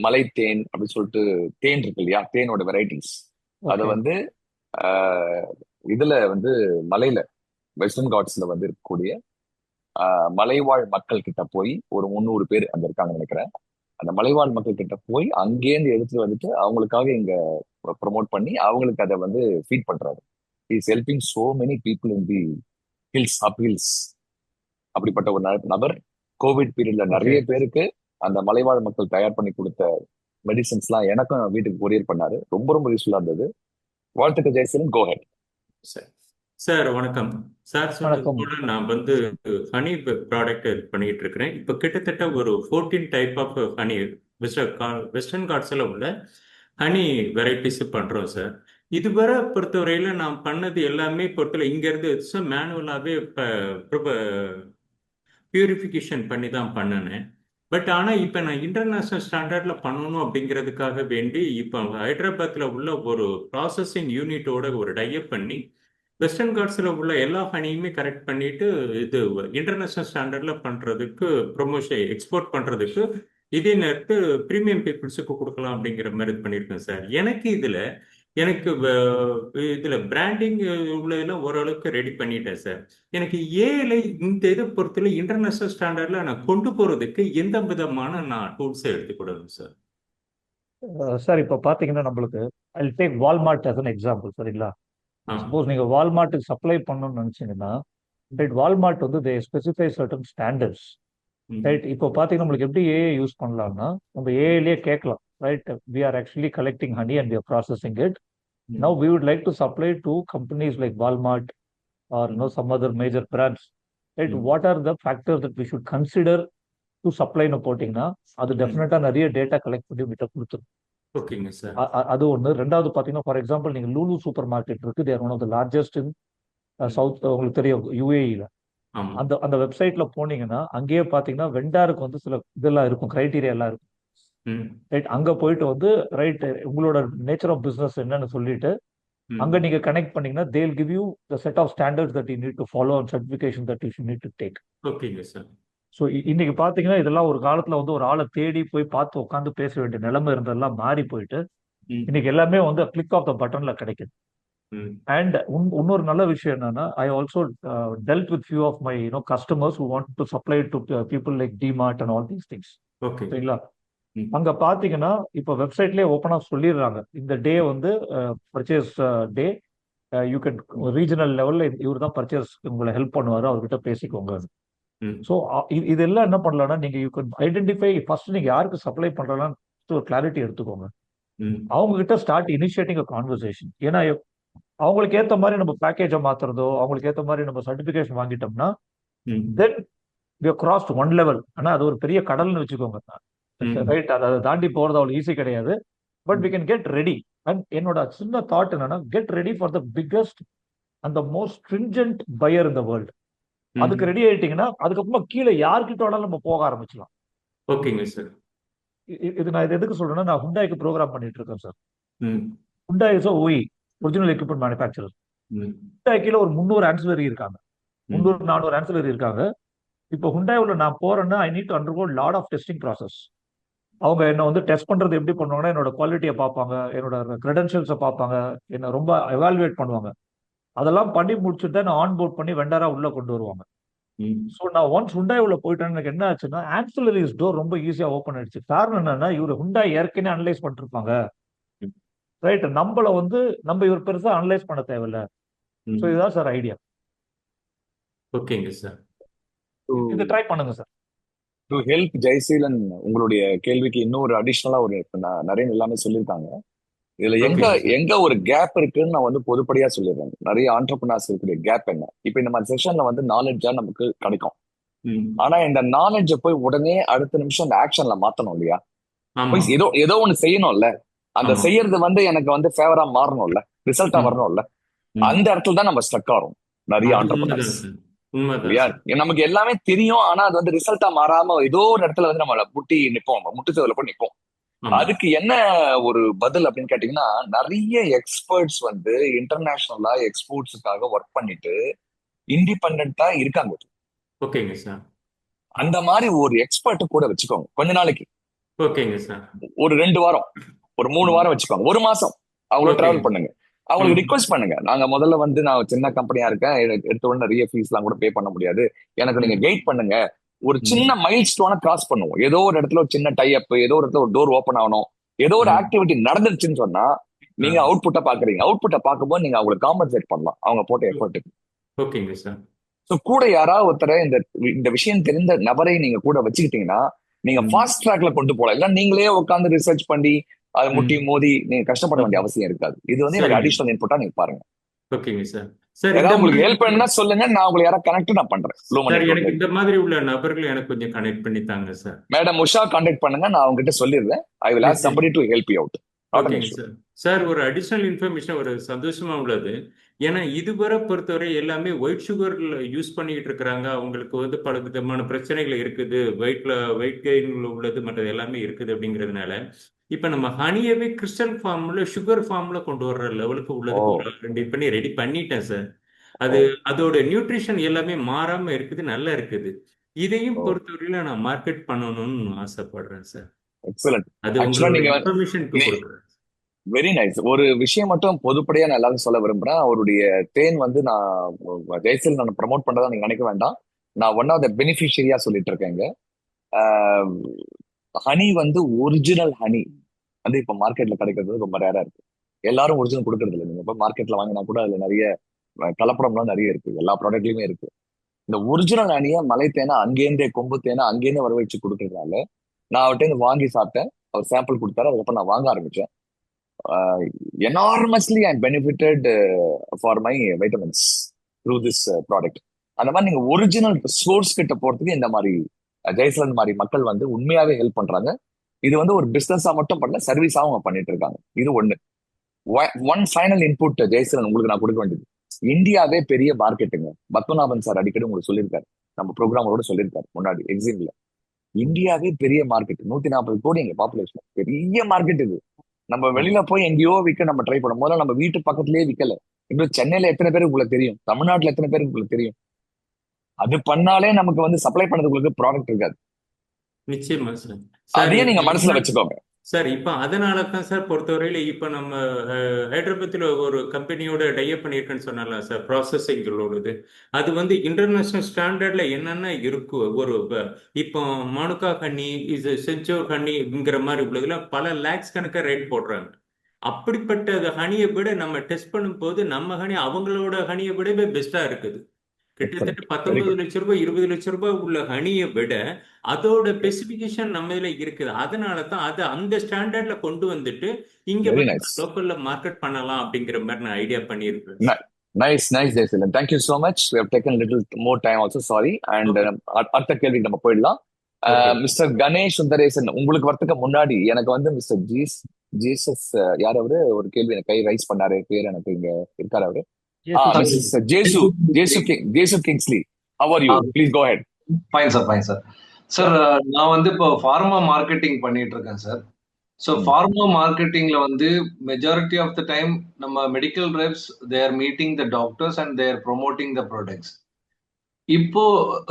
மலை தேன் அப்படின்னு சொல்லிட்டு தேன் இருக்கு இல்லையா, தேனோட வெரைட்டிஸ் அதை வந்து இதுல வந்து மலையில வெஸ்டர்ன் காட்ஸ்ல வந்து இருக்கக்கூடிய மலைவாழ் மக்கள் கிட்ட போய் ஒரு 300 பேர் அங்க இருக்காங்க நினைக்கிறேன். அந்த மலைவாழ் மக்கள் கிட்ட போய் அங்கேருந்து எடுத்துட்டு வந்துட்டு அவங்களுக்காக இங்க ப்ரொமோட் பண்ணி அவங்களுக்கு அதை வந்து ஃபீட் பண்றாரு. Is helping so many people in the hills, up hills. அப்படிப்பட்ட ஒரு நபர் கோவிட் பீரியட்ல நிறைய ஓகே பேருக்கு அந்த மலைவாழ் மக்கள் தயார் பண்ணி கொடுத்த மெடிசன்ஸ்லாம் எனக்கும் வீட்டுக்கு கொரியர் பண்ணாரு. ரொம்ப ரொம்ப யூஸ்ஃபுல்லா இருந்தது. வாழ்த்துக்கள் ஜெயசீலன், கோ ஹெட். சார் சார் வணக்கம். சார் சொன்னது வணக்கம். போல நான் வந்து ஹனி ப்ராடக்ட் பண்ணிட்டு இருக்கிறேன். இப்போ கிட்டத்தட்ட ஒரு 14 டைப் ஆஃப் ஹனி வெஸ்டர்ன் காட்ஸில் உள்ள ஹனி வெரைட்டிஸ் பண்ணுறோம் சார். இதுவரை பொறுத்தவரையில் நான் பண்ணது எல்லாமே பொறுத்தவரை இங்கேருந்து மேனுவலாகவே பியூரிஃபிகேஷன் பண்ணி தான் பண்ணினேன். பட் ஆனால் இப்போ நான் இன்டர்நேஷ்னல் ஸ்டாண்டர்டில் பண்ணணும் அப்படிங்கிறதுக்காக வேண்டி இப்போ ஹைதராபாத்தில் உள்ள ஒரு ப்ராசஸிங் யூனிட்டோட ஒரு டைப் பண்ணி வெஸ்டர்ன் காட்ஸில் உள்ள எல்லா ஹனியுமே கரெக்ட் பண்ணிட்டு இது இன்டர்நேஷ்னல் ஸ்டாண்டர்டில் பண்ணுறதுக்கு ப்ரொமோஷன் எக்ஸ்போர்ட் பண்ணுறதுக்கு இதே நேரத்து ப்ரீமியம் பீப்புள்ஸுக்கு கொடுக்கலாம் அப்படிங்கிற மாதிரி இது பண்ணியிருக்கேன் சார். எனக்கு இதில் பிராண்டிங் உள்ளதெல்லாம் ஓரளவுக்கு ரெடி பண்ணிட்டேன் சார். எனக்கு ஏஐல இந்த இதை பொறுத்தவரை இன்டர்நேஷ்னல் ஸ்டாண்டர்டில் நான் கொண்டு போகிறதுக்கு எந்த விதமான நான் டூல்ஸை எடுத்துக்கூடணும் சார்? சார் இப்போ பார்த்தீங்கன்னா நம்மளுக்கு I take Walmart as an example, சரிங்களா? சப்போஸ் நீங்க வால்மார்ட்டுக்கு சப்ளை பண்ணணும்னு நினைச்சீங்கன்னா, ரைட், வால்மார்ட் வந்து தே ஸ்பெசிஃபை சர்டன் ஸ்டாண்டர்ட்ஸ், ரைட். இப்போ பார்த்தீங்கன்னா நம்மளுக்கு எப்படி ஏஐ யூஸ் பண்ணலாம்னா, நம்ம ஏஐலேயே கேட்கலாம், right, we are actually collecting honey and we are processing it. Now we would like to supply to companies like Walmart or some other major brands, right. What are the factors that we should consider to சப்ளைன்னு போட்டிங்கன்னா அது டெஃபினட்டா நிறைய data collect பண்ணி விட்ட கொடுத்துரும். ஓகேங்க sir. அது ஒன்று. ரெண்டாவது பார்த்தீங்கன்னா, ஃபார் எக்ஸாம்பிள் நீங்கள் லூலு சூப்பர் மார்க்கெட் இருக்கு, there one of the largest in south, உங்களுக்கு தெரியும், யுஏஇல. அந்த அந்த வெப்சைட்ல போனீங்கன்னா அங்கேயே பார்த்தீங்கன்னா வெண்டாருக்கு வந்து சில இதெல்லாம் இருக்கும், கிரைட்டீரியா எல்லாம் இருக்கும், ரைட். அங்க போயிட்டு வந்து ரைட் உங்களோட நேச்சர் ஆஃப் பிசினஸ் என்னன்னு சொல்லிட்டு அங்க நீங்க கனெக்ட் பண்ணீங்கன்னா they'll give you the set of standards that you need to follow and certification that you need to take. ஓகேங்க சார். ஸோ இன்னைக்கு பார்த்தீங்கன்னா இதெல்லாம் ஒரு காலத்துல வந்து ஒரு ஆளை தேடி போய் பார்த்து உட்காந்து பேச வேண்டிய நிலைமை இருந்ததெல்லாம் மாறி போயிட்டு இன்னைக்கு எல்லாமே வந்து கிளிக் ஆஃப் த பட்டன்ல கிடைக்குது. அண்ட் இன்னொரு நல்ல விஷயம் என்னன்னா, I also dealt with few of my customers who want to supply to people like DMart and all these things, சரிங்களா? அங்க பாத்தீங்கன்னா இப்போ வெப்சைட்லயே ஓப்பனா சொல்லிடுறாங்க, இந்த டே வந்து purchase day, you can regional லெவல்ல இவர் தான் பர்ச்சேஸ் உங்களை ஹெல்ப் பண்ணுவாரு, அவர்கிட்ட பேசிக்கோங்க. ஸோ இதெல்லாம் என்ன பண்ணலாம்னா, நீங்க யூ கேன் ஐடென்டிஃபை ஃபர்ஸ்ட் நீங்க யாருக்கு சப்ளை பண்றலாம்னு ஒரு கிளாரிட்டி எடுத்துக்கோங்க. அவங்க கிட்ட ஸ்டார்ட் இனிஷியேட்டிங் அ கான்வர்சேஷன். ஏன்னா அவங்களுக்கு ஏத்த மாதிரி நம்ம பேக்கேஜை மாத்துறதோ, அவங்களுக்கு ஏத்த மாதிரி நம்ம சர்டிபிகேஷன் வாங்கிட்டோம்னா then we crossed one level. ஆனா அது ஒரு பெரிய கடல்னு வச்சுக்கோங்க, ரைட். அதை தாண்டி போறது அவ்வளவு ஈஸி கிடையாது. But we can get ready. And என்னோட சின்ன தாட் என்னன்னா, get ready for the biggest and the most stringent buyer in the world. அதுக்கு ரெடி ஆயிட்டீங்கன்னா அதுக்கப்புறமா கீழே யார்கிட்ட வேணாலும் நம்ம போக ஆரம்பிச்சலாம். ஓகேங்க சார். நான் இது எதுக்கு சொல்றேன்னா, நான் ஹுண்டாய்க்கு ப்ரோக்ராம் பண்ணிட்டு இருக்கேன் sir. Hyundai is OE, original equipment manufacturer. ஹுண்டாய்க்கில ஒரு 300 ஆன்சிலரி இருக்காங்க, 300-400 ஆன்சிலரி இருக்காங்க. இப்போ ஹுண்டாய்ல நான் போறேன்னா I need to undergo lot of testing process. அவங்க என்ன வந்து டெஸ்ட் பண்றது எப்படி பண்ணுவாங்கன்னா, என்னோட குவாலிட்டியை பார்ப்பாங்க, என்னோட கிரெடென்ஷியல்ஸை பார்ப்பாங்க, என்ன ரொம்ப எவாலுவேட் பண்ணுவாங்க. அதெல்லாம் பண்ணி முடிச்சுட்டு தான் ஆன் போர்ட் பண்ணி வெண்டரா உள்ள கொண்டு வருவாங்க. ஸோ நான் ஒன்ஸ் ஹுண்டாய் உள்ள போயிட்டேன், எனக்கு என்ன ஆச்சுன்னா ஆன்சிலரிஸ் டோர் ரொம்ப ஈஸியா ஓப்பன் ஆயிடுச்சு. காரணம் என்னன்னா, இவர் ஹுண்டாய் ஏற்கனவே அனலைஸ் பண்ணிருப்பாங்க, ரைட். நம்ம இவர் பெருசா அனலைஸ் பண்ண தேவையில்ல. ஸோ இதுதான் சார் ஐடியா. ஓகேங்க சார். இது ட்ரை பண்ணுங்க சார். டு ஹெல்ப் ஜெயசீலன், உங்களுடைய கேள்விக்கு இன்னொரு அடிஷ்னலா ஒரு நிறைய எல்லாமே சொல்லியிருக்காங்க. இதுல எங்க ஒரு கேப் இருக்குன்னு நான் வந்து பொதுப்படியா சொல்லிடுறேன். நிறைய ஆண்டர்பிரினர்ஸ் இருக்கக்கூடிய கேப் என்ன, இப்ப இந்த மாதிரி செஷன்ல வந்து நாலேஜா நமக்கு கிடைக்கும். ஆனா இந்த நாலேஜ போய் உடனே அடுத்த நிமிஷம் அந்த ஆக்ஷன்ல மாத்தணும் இல்லையா? ஏதோ ஒண்ணு செய்யணும்ல. அந்த செய்யறது வந்து எனக்கு வந்து ஃபேவரா மாறணும்ல, ரிசல்ட்டா வரணும்ல. அந்த இடத்துல தான் நம்ம ஸ்டக் ஆறோம் நிறைய ஆண்டர்பிரினர்ஸ் இல்லையா? நமக்கு எல்லாமே தெரியும், ஆனா அது வந்து ரிசல்ட்டா மாறாம ஏதோ ஒரு இடத்துல வந்து நம்ம முட்டு சேவல போய் நிப்போம். அதுக்கு என்ன ஒரு பதில் அப்படின்னு கேட்டீங்கன்னா, நிறைய எக்ஸ்பர்ட்ஸ் வந்து இன்டர்நேஷனலா எக்ஸ்போர்ட்ஸுக்காக ஒர்க் பண்ணிட்டு இண்டிபெண்டா இருக்காங்க. ஓகேங்க சார். அந்த மாதிரி ஒரு எக்ஸ்பர்ட் கூட வச்சுக்கோங்க கொஞ்ச நாளைக்கு. ஓகேங்க சார். ஒரு 2 வாரம், ஒரு 3 வாரம் வச்சுக்கோங்க, ஒரு மாசம் அவங்கள டிராவல் பண்ணுங்க. அவங்களுக்கு ரிக்வெஸ்ட் பண்ணுங்க, நாங்க முதல்ல வந்து நான் சின்ன கம்பெனியா இருக்கேன், எடுத்த உடனே நிறைய ஃபீஸ் எல்லாம் கூட பே பண்ண முடியாது, எனக்கு நீங்க கைட் பண்ணுங்க. ஒரு சின்ன மைல் ஸ்டோனை கிராஸ் பண்ணுவோம். ஏதோ ஒரு இடத்துல ஒரு சின்ன டைப், ஏதோ ஒரு இடத்துல ஒரு டோர் ஓப்பன் ஆகணும், ஏதோ ஒரு ஆக்டிவிட்டி நடந்துருச்சுன்னு சொன்னா நீங்க அவுட்புட்டை பாக்குறீங்க. அவுட்புட்டை பார்க்கும்போது நீங்க அவங்களுக்கு காம்பன்சேட் பண்ணலாம் அவங்க போட்ட எஃபர்ட்டுக்கு. ஓகேங்க சார். ஸோ கூட யாராவது ஒருத்தரை இந்த விஷயம் தெரிந்த நபரை நீங்க கூட வச்சுக்கிட்டீங்கன்னா நீங்க ஃபாஸ்ட் ட்ராக்ல கொண்டு போகலாம். இல்ல நீங்களே உட்காந்து ரிசர்ச் பண்ணி அதை முட்டி மோதி நீங்க கஷ்டப்பட வேண்டிய அவசியம் இருக்காது. இது வந்து எனக்கு அடிஷனல் இன்புட்டா நீங்க பாருங்க. ஓகேங்க சார். சார் ஏதாவது உங்களுக்கு ஹெல்ப் பண்ணுன்னா சொல்லுங்க, நான் உங்களுக்கு யாராவது கனெக்ட் நான் பண்றேன். சார் எனக்கு இந்த மாதிரி உள்ள நபர்களை எனக்கு கொஞ்சம் கனெக்ட் பண்ணி தாங்க சார். மேடம் உஷா கான்டாக்ட் பண்ணுங்க, நான் அவங்ககிட்ட சொல்லிடுறேன். I will ask somebody to help you out. ஓகேங்க சார். சார் ஒரு அடிஷனல் இன்ஃபர்மேஷன் ஒரு சந்தோஷமா உள்ளது. ஏன்னா இதுவரை பொறுத்தவரை எல்லாமே ஒயிட் சுகர்ல யூஸ் பண்ணிக்கிட்டு இருக்கிறாங்க. அவங்களுக்கு வந்து பல விதமான பிரச்சனைகள் இருக்குது, வெயிட் கெயின் உள்ளது, மற்றது எல்லாமே இருக்குது. அப்படிங்கிறதுனால இப்ப நம்ம ஹனியவே கிறிஸ்டல் ஃபார்ம்ல சுகர் ஃபார்ம்ல கொண்டு வர்ற லெவலுக்கு உள்ளதுக்கு ரெடி பண்ணிட்டேன் சார். அதோட நியூட்ரிஷன் எல்லாமே மாறாம இருக்குது, நல்லா இருக்குது. இதையும் பொறுத்தவரையில நான் மார்க்கெட் பண்ணணும்னு ஆசைப்படுறேன் சார். அது உங்களோட இன்ஃபர்மேஷனுக்கு கொடுக்குறேன். Very nice. ஒரு விஷயம் மட்டும் பொதுப்படையா நான் எல்லாரும் சொல்ல விரும்புறேன். அவருடைய தேன் வந்து நான் ஜெய்சல் நான் ப்ரமோட் பண்றதா நீங்க நினைக்க வேண்டாம். நான் ஒன் ஆஃப் த பெனிஃபிஷியரியா சொல்லிட்டு இருக்கேங்க. ஹனி வந்து ஒரிஜினல் ஹனி வந்து இப்ப மார்க்கெட்ல கிடைக்கிறது ரொம்ப ரேரா இருக்கு. எல்லாரும் ஒரிஜினல் கொடுக்கறது இல்லை. நீங்க இப்ப மார்க்கெட்ல வாங்கினா கூட அதுல நிறைய கலப்படம்லாம் நிறைய இருக்கு, எல்லா ப்ராடக்ட்லயுமே இருக்கு. இந்த ஒரிஜினல் ஹனியை மலை தேனை அங்கேருந்தே கொம்பு தேனை அங்கேருந்தே வர வச்சு கொடுக்கறதுனால நான் அவர்கிட்ட வாங்கி சாப்பிட்டேன். அவர் சாம்பிள் கொடுத்தாரு, அதுக்கப்புறம் நான் வாங்க ஆரம்பிச்சேன். Enormously I benefited for my vitamins through this product. அந்த மாதிரி நீங்க ஒரிஜினல் சோர்ஸ் கிட்ட போறதுக்கு இந்த மாதிரி ஜெய்சலன் மாதிரி மக்கள் வந்து உண்மையாவே ஹெல்ப் பண்றாங்க. இது வந்து ஒரு பிசினஸா மட்டும் பண்ணல, சர்வீஸாவும் அவங்க பண்ணிட்டு இருக்காங்க. இது ஒண்ணு. ஒன் ஃபைனல் இன்புட் ஜெய்சலன் உங்களுக்கு நான் கொடுக்க வேண்டியது, இந்தியாவே பெரிய மார்க்கெட்டுங்க. பத்மநாபன் சார் அடிக்கடி உங்களுக்கு சொல்லியிருக்காரு, நம்ம ப்ரோக்ராமோட சொல்லியிருக்காரு முன்னாடி எக்ஸிம்ல. இந்தியாவே பெரிய மார்க்கெட், 140 கோடி எங்க பாப்புலேஷன், பெரிய மார்க்கெட் இது. நம்ம வெளியில போய் எங்கேயோ விற்க நம்ம ட்ரை பண்ணும் போது நம்ம வீட்டு பக்கத்துலயே விற்கல. இன்னும் சென்னையில எத்தனை பேருக்கு உங்களுக்கு தெரியும், தமிழ்நாட்டுல எத்தனை பேருக்கு உங்களுக்கு தெரியும்? அது பண்ணாலே நமக்கு வந்து சப்ளை பண்ணதுக்கு ப்ராடக்ட் இருக்காது. நிச்சயமா சார். அதையே நீங்க மனசுல வச்சுக்கோங்க சார். இப்ப அதனால தான் சார் பொறுத்தவரையில இப்ப நம்ம ஹைதராபாத்தில் ஒரு கம்பெனியோட டைப் பண்ணியிருக்கேன்னு சொன்னால சார், ப்ராசஸிங்களோடது. அது வந்து இன்டர்நேஷனல் ஸ்டாண்டர்ட்ல என்னென்ன இருக்கு, ஒரு இப்போ மனுக்கா ஹனி, இது செஞ்சோர் ஹனிங்கிற மாதிரி உள்ளதுல பல லேக்ஸ் கணக்காக ரேட் போடுறாங்க. அப்படிப்பட்ட ஹனியை விட நம்ம டெஸ்ட் பண்ணும்போது நம்ம ஹனி அவங்களோட ஹனியை விடவே பெஸ்டா இருக்குது. கிட்டத்தட்ட 19 லட்சம் ரூபாய் 20 லட்சம் ரூபாய் உள்ள ஹனியை விட அதோட ஸ்பெசிபிகேஷன் நம்ம இதுல இருக்குது. அதனாலதான் அதை அந்த ஸ்டாண்டர்ட்ல கொண்டு வந்துட்டு இங்க லோக்கல்ல மார்க்கெட் பண்ணலாம் அப்படிங்கிற மாதிரி நான் ஐடியா பண்ணியிருக்கேன். Nice nice Jeyaselan, thank you so much. We have taken little more time also, sorry. And அடுத்த கேள்விக்கு நம்ம போயிடலாம். மிஸ்டர் கணேஷ் சுந்தரேசன், உங்களுக்கு வரதுக்கு முன்னாடி எனக்கு வந்து மிஸ்டர் ஜீசஸ் யார் அவரு ஒரு கேள்வி எனக்கு கை ரைஸ் பண்ணாரு, பேர் எனக்கு இங்க இருக்காரு அவரு. Jesu Kingsley, how are you? Please go ahead. Fine sir. Sir, நான் வந்து இப்போ pharma marketing பண்ணிட்டு இருக்கேன் சார். So pharma marketingல வந்து majority of the time நம்ம medical reps, they are meeting the doctors and they are promoting the products. இப்போ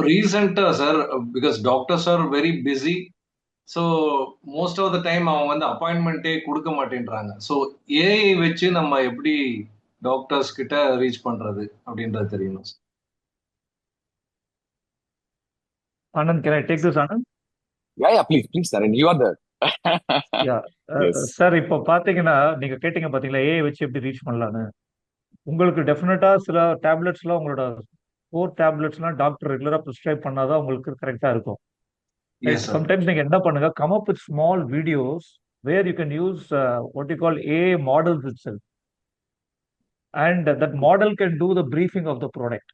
ரீசெண்டா sir, because doctors are very busy, so most of the time அவங்க வந்து அப்பாயின்மெண்ட்டே கொடுக்க மாட்டேன்றாங்க. So AI வச்சு நம்ம எப்படி டாக்டர்ஸ் கிட்ட ரீச் பண்றது அப்படின்றது தெரியணும். Anand, can I take this, Anand? Yeah, please, Naren, you are the sir. இப்போ பாத்தீங்கன்னா நீங்க கேட்டீங்க பாத்தீங்களா ஏஐ வச்சு எப்படி ரீச் பண்ணலான்னு. உங்களுக்கு டெஃபினட்டா சில டேப்லெட்ஸ்லாம் உங்களோட 4 டேப்லெட்ஸ்லாம் டாக்டர் ரெகுலரா ப்ரிஸ்கிரைப் பண்ணாதான் உங்களுக்கு கரெக்டா இருக்கும். சம்டைம்ஸ் நீங்க என்ன பண்ணுங்க, come up with small videos where you can use what you call AI models itself. And that model can do the briefing of the product.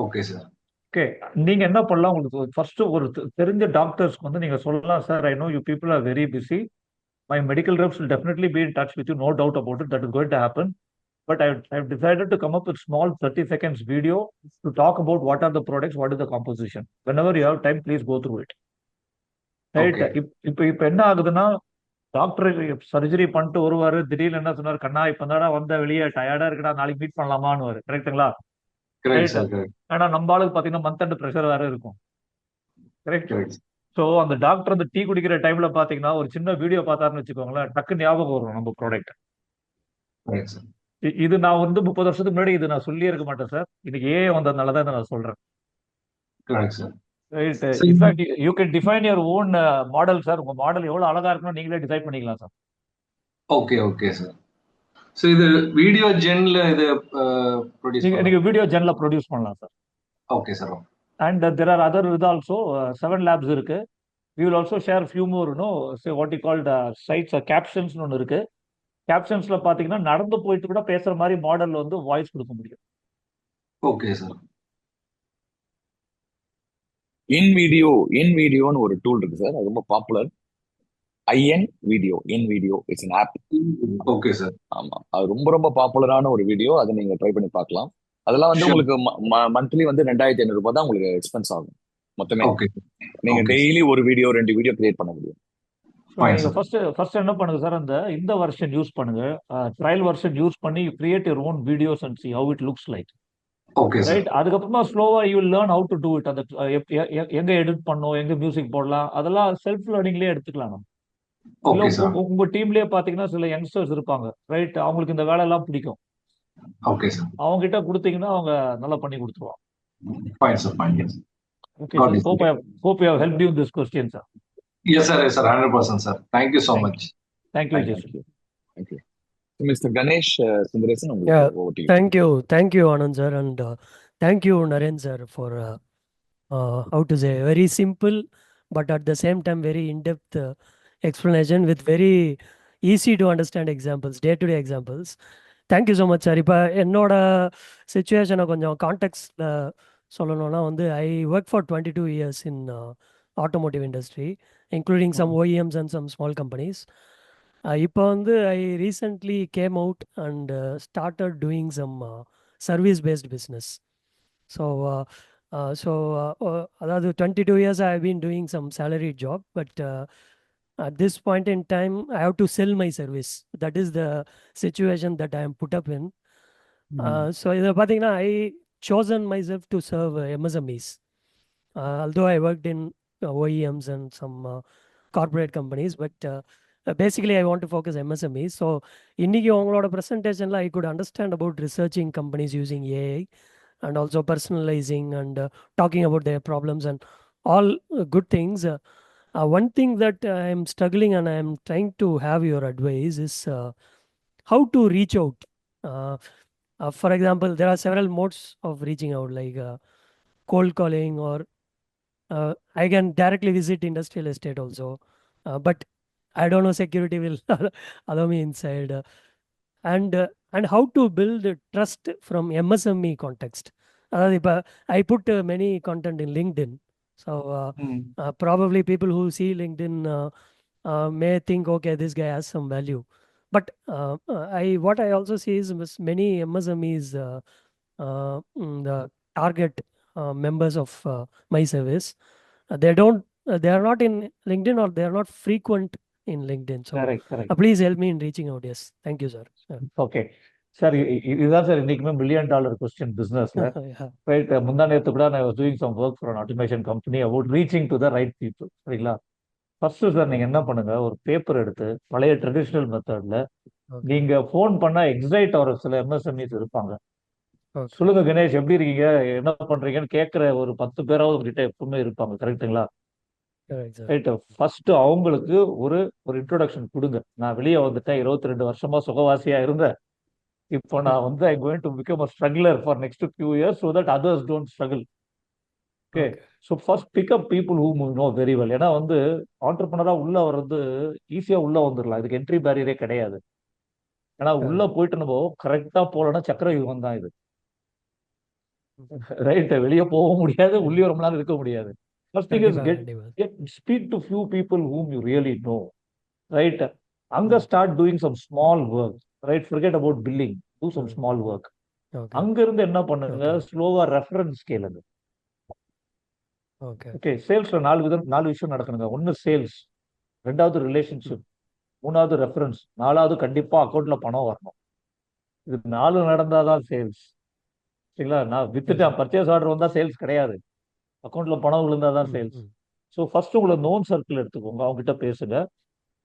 Okay sir. Okay, நீங்க என்ன பண்ணலாம், உங்களுக்கு ஃபர்ஸ்ட் ஒரு தெரிஞ்ச டாக்டர்ஸ்க்கு வந்து நீங்க சொல்லலாம், sir I know you people are very busy, my medical reps will definitely be in touch with you, no doubt about it, that is going to happen, but I've decided to come up with small 30 seconds video to talk about what are the products, what is the composition. Whenever you have time, please go through it. Right? இப்போ என்ன ஆகுதுன்னா, doctor surgery பண்ணிட்டு வருவாரு, திடீர்னு என்ன சொன்னாரு, கண்ணா இப்ப தானே வந்த வெளியே டயர்டா இருக்குடா, நாளைக்கு மீட் பண்ணலாமான்னு. கரெக்டுங்களா? ஆனா நம்ம ஆளுக்கு பாத்தீங்கன்னா மந்த் அண்ட் ப்ரெஷர் வேற இருக்கும். கரெக்ட். சோ அந்த டாக்டர் அந்த டீ குடிக்கிற டைம்ல பாத்தீங்கன்னா ஒரு சின்ன வீடியோ பார்த்தாருன்னு வச்சுக்கோங்களேன், டக்கு ஞாபகம் வரும் நம்ம ப்ராடக்ட். இது நான் வந்து 30 வருஷத்துக்கு முன்னாடி இது நான் சொல்லியே இருக்க மாட்டேன் சார். இன்னைக்கு ஏஐ வந்ததுனாலதான் இதை நான் சொல்றேன். Right. In fact, you can define your own model, sir. உங்க மாடல் எவ்வளவு அழகா இருக்கணும் நீங்களே டிசைட் பண்ணிக்கலாம் சார். Okay sir. ஸோ இது வீடியோ ஜென்ல இது ப்ரொடியூஸ் நீங்க பண்ணலாம். நீங்க வீடியோ ஜென்ல ப்ரொடியூஸ் பண்ணலாம் sir. Okay sir. And there are other இது ஆல்சோ 7 labs இருக்கு. We will also share few more, say what you called sites or captions ஒன்று இருக்கு. கேப்ஷன்ஸ்ல பாத்தீங்கன்னா நடந்து போயிட்டு கூட பேசுற மாதிரி மாடல் வந்து வாய்ஸ் கொடுக்க முடியும். Okay sir. இன் வீடியோன்னு ஒரு டூல் இருக்கு சார், அது ரொம்ப popular. IN video it's an app. Okay sir. ஆமா, அது ரொம்ப ரொம்ப பாப்புலரான ஒரு வீடியோ. அதை நீங்க ட்ரை பண்ணி பார்க்கலாம். அதெல்லாம் வந்து உங்களுக்கு மந்த்லி வந்து 2500 ரூபாய் தான் உங்களுக்கு எக்ஸ்பென்ஸ் ஆகும் மொத்தமே. நீங்க டெய்லி ஒரு வீடியோ 2 வீடியோ கிரியேட் பண்ண முடியும். நீங்க ஃபர்ஸ்ட் என்ன பண்ணுங்க சார், இந்த வெர்ஷன் யூஸ் பண்ணுங்க, ட்ரையல் வெர்ஷன் யூஸ் பண்ணி create your own videos and see how it looks like. Okay sir. Right, அதுக்கப்புறமா ஸ்லோவா you will learn how to do it. அந்த எங்க எடிட் பண்ணணும், எங்க மியூசிக் போடலாம், அதெல்லாம் செல்ஃப் லேர்னிங்லயே எடுத்துக்கலாம். நம்ம ஓகே சார். உங்க டீம்லயே பாத்தீங்கன்னா சில யங்ஸ்டர்ஸ் இருப்பாங்க, ரைட், அவங்களுக்கு இந்த வேலை எல்லாம் பிடிக்கும். Okay sir. அவங்க கிட்ட கொடுத்தீங்கன்னா அவங்க நல்லா பண்ணி கொடுத்துருவாங்க. Fine sir, fine. Okay sir, hope I have helped you in this question, sir. Yes sir, 100% sir. Thank you so much. Thank you Jason. Thank you. Mr. Ganesh Sundaresan, thank you Anand sir, and thank you Naren sir for how to say very simple but at the same time very in-depth explanation with very easy to understand examples, day-to-day examples. Thank you so much sir. இப்போ என்னோட சிச்சுவேஷனை கொஞ்சம் கான்டெக்ட்ல சொல்லணும்னா வந்து I worked for 22 years in automotive industry, including some OEMs and some small companies. இப்போ வந்து I recently came out and started doing some service-based business. So அதாவது 22 years I have been doing some salaried job, but at this point in time I have to sell my service. That is the situation that I am put up in. So இதில் பார்த்தீங்கன்னா I chosen myself to serve MSMEs. Although I worked in OEMs and some corporate companies, but basically I want to focus MSMEs. So இன்னைக்கு உங்களோட ப்ரெசன்டேஷனில் I could understand about researching companies using AI and also personalizing and talking about their problems and all good things. One thing that I am struggling and I am trying to have your advice is how to reach out. For example, there are several modes of reaching out, like cold calling, or I can directly visit industrial estate also, but I don't know security will allow me inside. And how to build trust from MSME context. I put many content in LinkedIn, so probably people who see LinkedIn may think, okay, this guy has some value, but what I also see is many MSMEs the target members of my service, they are not in LinkedIn, or they are not frequent in LinkedIn. So correct. Please help me in reaching out. Yes, thank you sir. Okay sir, இதுதான் sir இன்னைக்குமே $1 million question பிசினஸ்ல. Right, முந்தா நேரத்து கூட I was doing some work for an automation company about reaching to the right people. சரிங்களா? First sir நீங்க என்ன பண்ணுங்க, ஒரு பேப்பர் எடுத்து பழைய ட்ரெடிஷனல் மெத்தட்ல நீங்க ஃபோன் பண்ணா எக்ஸைட் ஆகிற சில MSMEs இருப்பாங்க. சொல்லுங்க கணேஷ், எப்படி இருக்கீங்க, என்ன பண்றீங்கன்னு கேட்கிற ஒரு 10 பேராவது உங்ககிட்ட எப்பவுமே இருப்பாங்க. கரெக்டுங்களா? ரைட், ஃபர்ஸ்ட் அவங்களுக்கு ஒரு இன்ட்ரோடக்ஷன் கொடுங்க. நான் வெளியே வந்துட்டேன், 22 வருஷமா சுகவாசியா இருந்தேன், இப்போ நான் வந்து I going to become a struggler for next few years so that others don't struggle. Okay, so first pick up people whom you know very well. ஏன்னா வந்து ஆண்டர்பிரனரா உள்ள வர்றது ஈஸியா உள்ள வந்துடலாம், இதுக்கு என்ட்ரி பேரியரே கிடையாது. ஏன்னா உள்ள போயிட்டு நம்ம கரெக்டா போலன்னா சக்கர யுகம் தான் இது. ரைட், வெளியே போக முடியாது, உள்ளே ரொம்ப நாள் இருக்க முடியாது. First thing is speak to few people whom you really know. Right, அங்க start doing some small work. Right, forget about billing, do some small work. அங்க இருந்து என்ன பண்ணுங்க, ஸ்லோவா ரெஃபரன்ஸ் கேளுங்க. ஓகே, சேல்ஸ்ல 4 விஷயம் நடக்கணுங்க. ஒன்னு சேல்ஸ், ரெண்டாவது ரிலேஷன்ஷிப், மூணாவது ரெஃபரன்ஸ், நாலாவது கண்டிப்பா அக்கௌண்ட்ல பணம் வரணும். இது 4 நடந்தாதான் சேல்ஸ். சரிங்களா? நான் வித்துட்டேன், பர்ச்சேஸ் ஆர்டர் வந்தா சேல்ஸ் கிடையாது, அக்கௌண்ட்ல பணம் விழுந்தாதான் சேல்ஸ். ஸோ ஃபர்ஸ்ட் உங்களை நோன் சர்க்கிள் எடுத்துக்கோங்க, அவங்க கிட்ட பேசுங்க.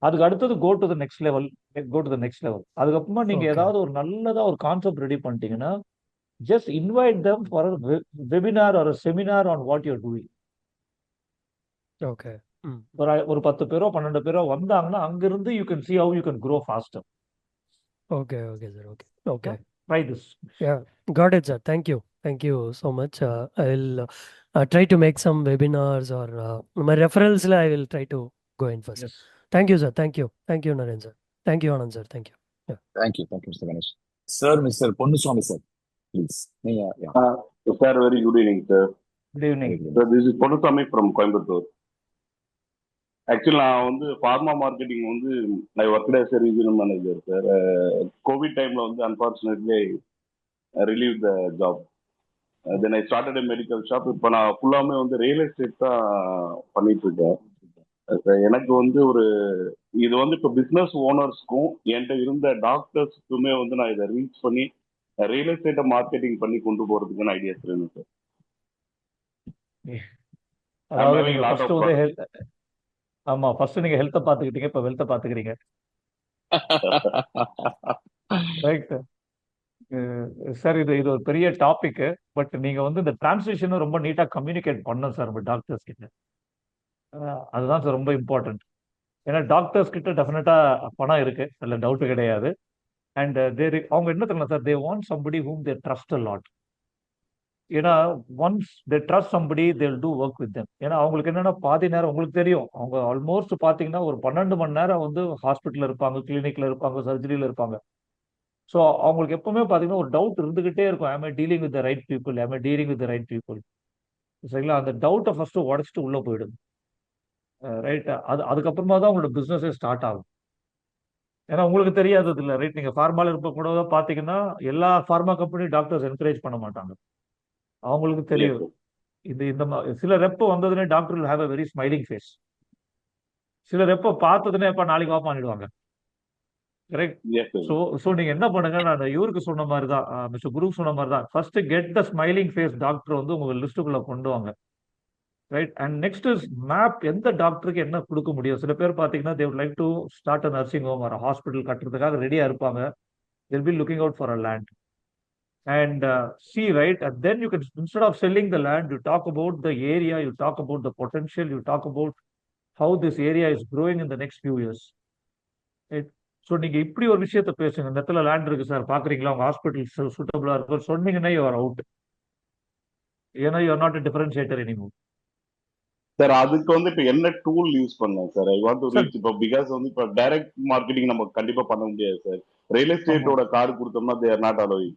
அதுக்கு அடுத்தது go to the next level. அதுக்கப்புறமா நீங்க ஏதாவது ஒரு நல்லதா ஒரு கான்செப்ட் ரெடி பண்ணிட்டீங்கன்னா just invite them for a webinar or a seminar on what you're doing. Okay. ஒரு 10 பேரோ 12 பேரோ வந்தாங்கன்னா அங்கிருந்து you can see how you can grow faster. Okay, sir. Okay. Try this. Yeah, got it, sir. Thank you. Thank you so much. I'll try to make some webinars or my referrals. I will try to go in first. Yes. Thank you, sir. Thank you. Thank you, Naren sir. Thank you, Anand sir. Thank you. Yeah. Thank you, Mr. Ganesh. Sir, Mr. Ponnuswamy, sir, please. Yeah. Sir, very good evening, sir. Good evening. Sir, this is Ponnuswamy from Coimbatore. Actually, நான் வந்து pharma marketing வந்து I worked as a regional manager, sir. COVID timeல வந்து unfortunately I relieved the job. Then I started a medical shop. இப்போ நான் ஃபுல்லாமே வந்து real estate தான் பண்ணிட்டு இருக்கேன். எனக்கு வந்து ஒரு இது வந்து இப்போ பிஸ்னஸ் ஓனர்ஸ்க்கும் என்கிட்ட இருந்த டாக்டர்ஸ்க்குமே வந்து நான் இதை ரீச் பண்ணி ரியல் எஸ்டேட்டை மார்க்கெட்டிங் பண்ணி கொண்டு போறதுக்கான ஐடியாஸ் வேணும் சார். அதாவது நீங்க ஃபர்ஸ்ட் வந்து ஆமா ஃபர்ஸ்ட் நீங்க ஹெல்த்தை பாத்துக்கிட்டீங்க, இப்ப வெல்த்தை பாத்துக்கிறீங்க. ரைட் சார், இது ஒரு பெரிய டாபிக். பட் நீங்க வந்து இந்த டிரான்ஸ்லேஷனை ரொம்ப நீட்டா கம்யூனிகேட் பண்ணணும் சார் உங்க டாக்டர்ஸ் கிட்ட. அதுதான் சார் ரொம்ப இம்பார்ட்டன்ட். ஏன்னா டாக்டர்ஸ் கிட்ட டெஃபினட்டா பணம் இருக்கு, அதுல டவுட் கிடையாது. அண்ட் அவங்க என்ன தெரியல sir, they want somebody whom they trust a lot. ஏன்னா once they trust somebody they will do work with them. ஏன்னா அவங்களுக்கு என்னன்னா பாதி நேரம் உங்களுக்கு தெரியும், அவங்க ஆல்மோஸ்ட் பாத்தீங்கன்னா ஒரு 12 மணி நேரம் வந்து ஹாஸ்பிட்டல்ல இருப்பாங்க, கிளினிக்ல இருப்பாங்க, சர்ஜரியில இருப்பாங்க. ஸோ அவங்களுக்கு எப்பவுமே பாத்தீங்கன்னா ஒரு டவுட் இருந்துகிட்டே இருக்கும், am I dealing with the right people, am I dealing with the right people. சரிங்களா? அந்த டவுட்டை ஃபர்ஸ்ட் உடச்சிட்டு உள்ள போயிடும். ரைட், அதுக்கப்புறமா தான் உங்களோட பிசினஸே ஸ்டார்ட் ஆகும். ஏன்னா உங்களுக்கு தெரியாதது இல்லை, ரைட். நீங்க ஃபார்மால இருக்க கூட பாத்தீங்கன்னா எல்லா ஃபார்மா கம்பெனி டாக்டர்ஸ் என்கரேஜ் பண்ண மாட்டாங்க. அவங்களுக்கு தெரியும் இந்த சில ரெப்ப வந்ததுனே doctor will have a very smiling face. சில ரெப்ப பார்த்ததுனே எப்ப நாளைக்கு வாப்பா பண்ணிடுவாங்க. கரெக்ட். ஸோ நீங்க என்ன பண்ணுங்க, நான் இவருக்கு சொன்ன மாதிரி தான், மிஸ்டர் குரு சொன்ன மாதிரி தான், first get the smiling face doctor வந்து உங்க லிஸ்ட்டுக்குள்ள கொண்டு வாங்க. Right. And next is map, எந்த டாக்டருக்கு என்ன கொடுக்க முடியும். சில பேர் பாத்தீங்கன்னா they would like to start a nursing home or a hospital கட்டுறதுக்காக ரெடியா இருப்பாங்க. they'll be looking out for a land and see, right. And then you can, instead of selling the land, you talk about the area, you talk about the potential, you talk about how this area is growing in the next few years, right. So நீங்க இப்படி ஒரு விஷயத்த பேசுங்க, இந்த இடத்துல land இருக்கு sir பாக்குறீங்களா, உங்க ஹாஸ்பிட்டல் சூட்டபிளா இருக்கும் சொன்னீங்கன்னா யூ ஆர் அவுட். ஏன்னா you are not a differentiator anymore. Sir அதுக்கு வந்து இப்போ என்ன டூல் யூஸ் பண்ணலாம் sir? I want to reach இப்போ பிகாஸ் வந்து இப்போ டைரக்ட் மார்க்கெட்டிங் நம்ம கண்டிப்பா பண்ண முடியாது சார். ரியல் எஸ்டேட்டோட கார்டு கொடுத்தோம்னா தே ஆர் நாட் அலோவிங்.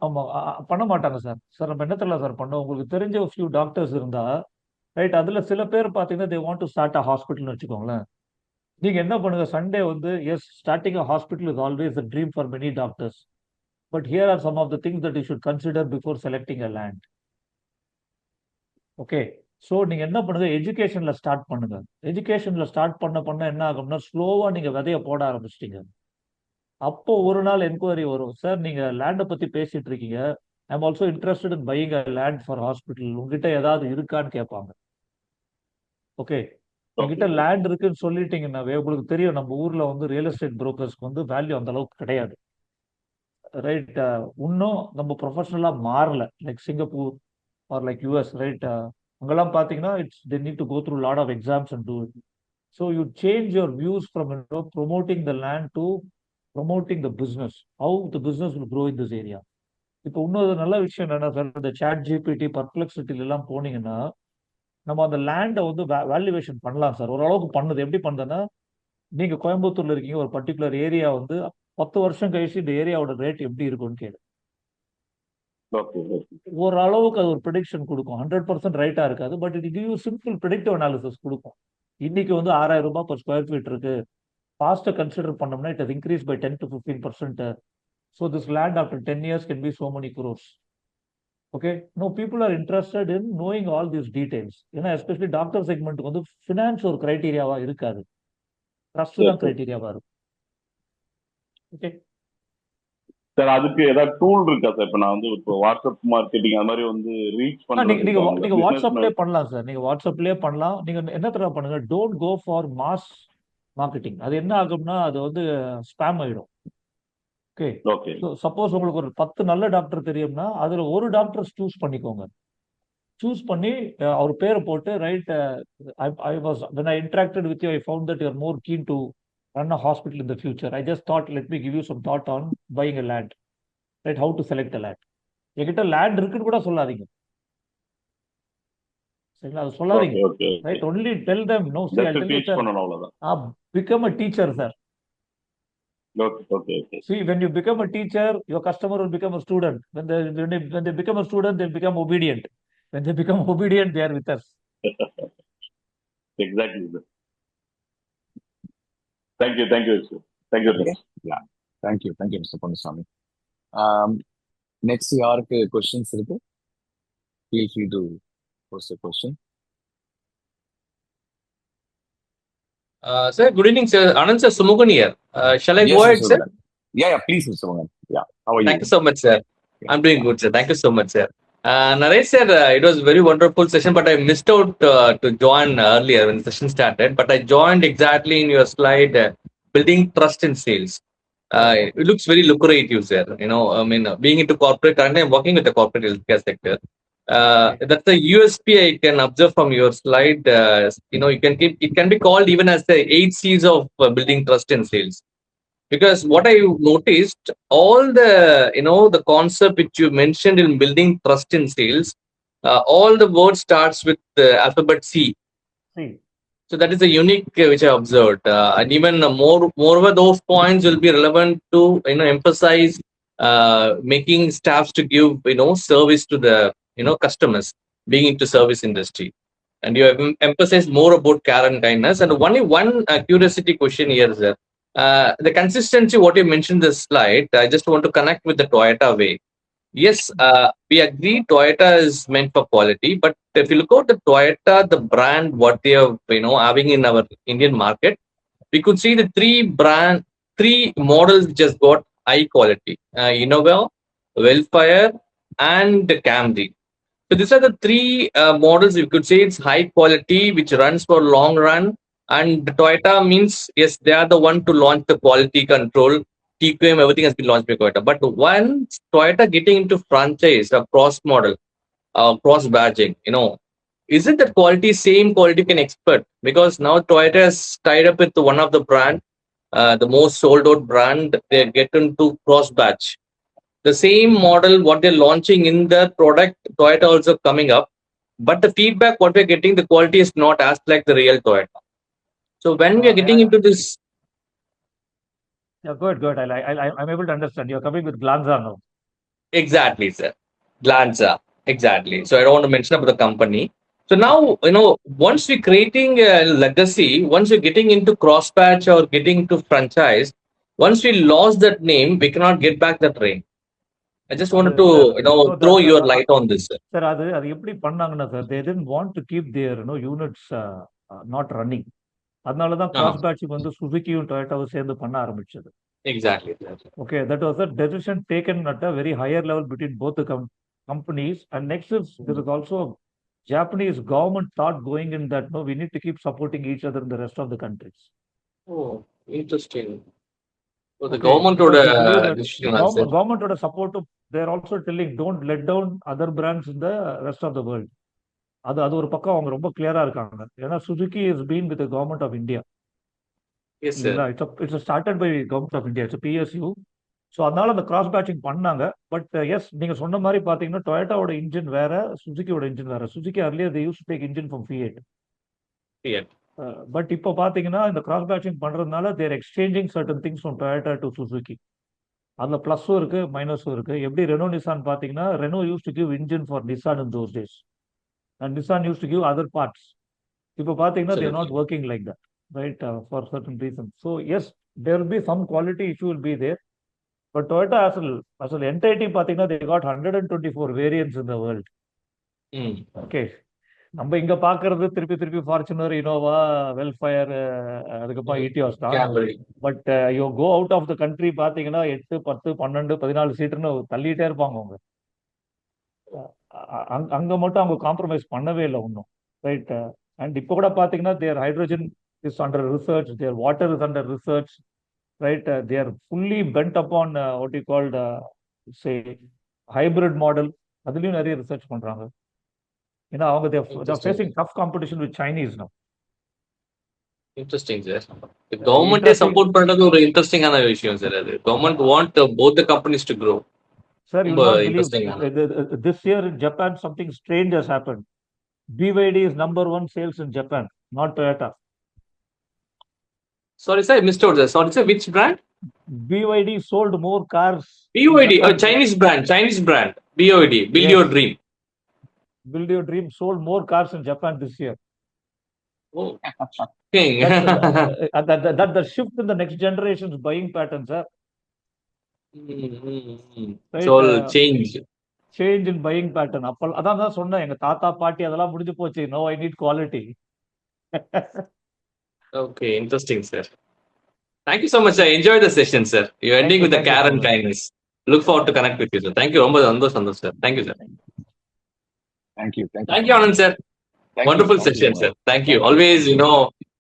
ஆமா, பண்ண மாட்டாங்க சார். சார் நம்ம என்ன தெரியல சார் பண்ணோம், உங்களுக்கு தெரிஞ்ச ஒரு ஃபியூ டாக்டர்ஸ் இருந்தா ரைட், அதுல சில பேர் பாத்தீங்கன்னா they want to start a ஹாஸ்பிட்டல்னு வச்சுக்கோங்களேன். நீங்க என்ன பண்ணுங்க, சண்டே வந்து yes starting a hospital is always a dream for many doctors. But here are some of the things that you should consider before selecting a land. Okay. So நீங்க என்ன பண்ணுங்க, எஜுகேஷன்ல start பண்ணுங்க. எஜுகேஷன்ல ஸ்டார்ட் பண்ண என்ன ஆகும்னா ஸ்லோவா நீங்க விதைய போட ஆரம்பிச்சிட்டீங்க. அப்போ ஒரு நாள் என்கொயரி வரும், சார் நீங்க லேண்டை பத்தி பேசிட்டு இருக்கீங்க, I am also interested in buying a land for hospital, உங்ககிட்ட ஏதாவது இருக்கான்னு கேட்பாங்க. ஓகே. என்கிட்ட லேண்ட் இருக்குன்னு சொல்லிட்டீங்கன்னாவே உங்களுக்கு தெரியும் நம்ம ஊர்ல வந்து ரியல் எஸ்டேட் புரோக்கர்ஸ்க்கு வந்து வேல்யூ அந்த அளவுக்கு கிடையாது. ரைட். இன்னும் நம்ம ப்ரொஃபஷனலா மாறல, like Singapore or like US, right. அங்கெல்லாம் பாத்தீங்கன்னா it's they need to go through lot of exams and do it. So you change your views from promoting the land to promoting the business, how the business will grow in this area. இப்போ இன்னொரு நல்ல விஷயம் என்னன்னா sir, இந்த chat GPT பர்ப்ளெக்சிட்டில எல்லாம் போனீங்கன்னா நம்ம அந்த லேண்டை வந்து வேல்யூவேஷன் பண்ணலாம் சார். ஓரளவுக்கு பண்ணுது. எப்படி பண்ணுதுன்னா, நீங்க கோயம்புத்தூர்ல இருக்கீங்க, ஒரு பர்டிகுலர் ஏரியா வந்து 10 வருஷம் கழிச்சு இந்த ஏரியாவோட ரேட் எப்படி இருக்கும்னு கேளு. ஓரளவுக்கு அது ஒரு ப்ரிடிக்ஷன் கொடுக்கும். 100% ரைட்டா இருக்காது, but it give you simple predictive analysis கொடுக்கும். இன்னைக்கு வந்து 6000 ரூபாய் per ஸ்கொயர் ஃபீட் இருக்கு, பாஸ்ட்டை கன்சிடர் பண்ணோம்னா it has increase by 10 to 15%. So this land after 10 years can be so many crores. Okay. No people are interested in knowing all these details. ஏன்னா especially doctor செக்மெண்ட்டுக்கு வந்து finance ஒரு கிரைட்டீரியாவா இருக்காது, trust தான் கிரைட்டீரியாவா இருக்கும். ஓகே சார், அதுக்கு ஏதாவது tool இருக்கா சார்? இப்போ நான் வந்து இப்போ வாட்ஸ்அப் மார்க்கெட்டிங் அது மாதிரி வந்து ரீச் நீங்க பண்ணுங்க. வாட்ஸ்அப்லேயே பண்ணலாம் சார், நீங்க வாட்ஸ்அப்லேயே பண்ணலாம். நீங்க என்ன தடவை பண்ணுங்க, don't go for mass marketing. அது என்ன ஆகும்னா அது வந்து ஸ்பேம் ஆயிடும். ஓகே. சப்போஸ் உங்களுக்கு ஒரு 10 நல்ல டாக்டர் தெரியும்னா அதுல ஒரு டாக்டர் சூஸ் பண்ணிக்கோங்க. சூஸ் பண்ணி அவர் பேரை போட்டு right, I was when I interacted with you I found that you are more keen to run a hospital in the future. I just thought, let me give you some thought on buying a land, right? How to select a land. என்கிட்ட land இருக்குன்னு கூட சொல்லாதீங்க, சரிங்களா? அது சொல்லாதீங்க, okay right? Only tell them, no, see, I'll just tell you, teach sir, பண்ணணும் அவ்வளவுதான். become a teacher, sir. Okay See, when you become a teacher, your customer will become a student. When they become a student, they'll become obedient. When they become obedient, they are with us. Exactly sir. Thank you sir. Thank you Okay. Sir. Yeah. Thank you, Mr. Ponusami. Next யாருக்கு questions இருக்கு? Feel free to post a question. Sir, good evening, sir. Anand sir, Sumugun here. Shall I Yes, go ahead, Mr. sir? Vagan. Yeah, please, Mr. Vagan. Yeah, how are you? Thank you so much, sir. Yeah. I'm doing good, sir. Thank you so much, sir. Naresh sir, it was a very wonderful session, but I missed out to join earlier when the session started. But I joined exactly in your slide, building trust in sales. It looks very lucrative, sir. You know, I mean, being into corporate, and I'm working with the corporate healthcare sector. That's a USP I can observe from your slide. You know, it can be called even as the 8 C's of building trust in sales. Because what I noticed, all the the concept which you mentioned in building trust in sales, all the words starts with the alphabet C. See, so that is a unique which I observed, and even moreover those points will be relevant to emphasize making staffs to give service to the customers, being into service industry. And you have emphasized more about care and kindness. And only one curiosity question here, sir. The consistency, what you mentioned in the slide, I just want to connect with the Toyota way. Yes, we agree Toyota is meant for quality, but if you look at the Toyota, the brand, what they are having in our Indian market, we could see the three models which has got high quality: Innova, Wellfire, and Camry. So these are the three models you could say it's high quality, which runs for long run. And Toyota means, yes, they are the one to launch the quality control, TQM, everything has been launched by Toyota. But once Toyota getting into franchise, a cross model, cross badging, is it that quality, same quality can expect? Because now Toyota has tied up with one of the brand, the most sold out brand, they get into cross badge. The same model what they're launching in the product, Toyota also coming up, but the feedback what we're getting, the quality is not as like the real Toyota. So when we are getting into this, yeah, good. I'm able to understand. You're coming with Glanza now. exactly, sir, Glanza, exactly. So I don't want to mention about the company. So now once we're creating a legacy, once we're getting into cross patch or getting into franchise, once we lost that name, we cannot get back that name. I just wanted to throw your light on this, sir. Sir, அது எப்படி பண்ணாங்கன்னா sir, they didn't want to keep their units not running. அதனால தான் cross patching வந்து சுசுகியும் டொயோட்டாவும் சேர்ந்து பண்ண ஆரம்பிச்சது. Exactly. Okay, that was a decision taken at a very higher level between both the companies. And next is there is also Japanese government thought going in that we need to keep supporting each other in the rest of the countries. Oh, interesting. So the government support, they're also telling don't let down other brands in the rest of the world. அது ஒரு பக்கம் அவங்க ரொம்ப கிளியரா இருக்காங்க. ஏன்னா Suzuki is been with government of India. Yes, sir. It's started by government of India. It's a PSU. So அதனால அந்த கிராஸ் பேட்சிங் பண்ணாங்க. பட் எஸ், நீங்க சொன்ன மாதிரி பாத்தீங்கன்னா டொயோட்டாவோட இன்ஜின் வேற, சுசுகியோட இன்ஜின் வேற. Suzuki earlier they use to take engine from Fiat. But இப்போ பாத்தீங்கன்னா இந்த கிராஸ் பேட்சிங் பண்றதுனால they're exchanging certain things from Toyota to Suzuki. அதுல பிளஸும் இருக்கு மைனஸும் இருக்கு. எப்படி ரெனோ நிசான் பாத்தீங்கன்னா, Renault use to give engine for Nissan in those days and Nissan use to give other parts. இப்போ பாத்தீங்கன்னா தேர் not working like that, right, for certain reasons. So yes, there will be some quality issue will be there, but Toyota as an entity பாத்தீங்கன்னா they got 124 variants in the world. Okay, நம்ம இங்க பாக்குறது திருப்பி Fortuner, Innova, Vellfire, அதுக்கப்புறம் Etios தான். But you go out of the country பாத்தீங்கன்னா 8, 10, 12, 14 சீட்டுன்னு தள்ளிட்டே இருப்பாங்க அவங்க. அங்க மட்டும் அவங்க காம்ப்ரமைஸ் பண்ணவே இல்லை ஒன்றும், ரைட். அண்ட் இப்போ கூட பாத்தீங்கன்னா தேர் hydrogen is under research, their water is under research, right? They are fully bent upon what you called say hybrid model. அதுலயும் நிறைய ரிசர்ச் பண்றாங்க. ஏன்னா அவங்க they're facing tough competition with Chinese now. Interesting, sir. The Uh, government interesting, support பண்றது ஒரு இன்ட்ரெஸ்டிங்கான விஷயம் sir. அது government want both the companies to grow. sir. You ரொம்ப will not believe இன்ட்ரெஸ்டிங்கான. this year in Japan something strange has happened. BYD is number one sales in Japan, not Toyota. Sorry sir, I missed out, sir. Sorry sir, which brand? BYD sold more cars in BOD, Japan. Chinese brand. BOD, Build Your Yes, Dream. Build Your Dream sold more cars in Japan this year. Oh, king. That's the shift in the next generation's buying patterns, sir. It's Right? all change. Change in buying pattern. அப்போ அதான் தான் சொன்னேன், எங்க தாத்தா பாட்டி அதெல்லாம் முடிஞ்சு போச்சு. No, I need quality. Okay, interesting, sir. Thank you so much, sir. Enjoy the session, sir. You're ending with the Thank you care so and much. kindness. Look forward to connect with you, sir. Thank you. ரொம்ப சந்தோஷம், sir. Thank you, sir. Thank you. Thank you Thank so you, much. Anand, sir. Thank you. Wonderful Thank you, session, sir. Vinod. Thank you. Thank you. Always,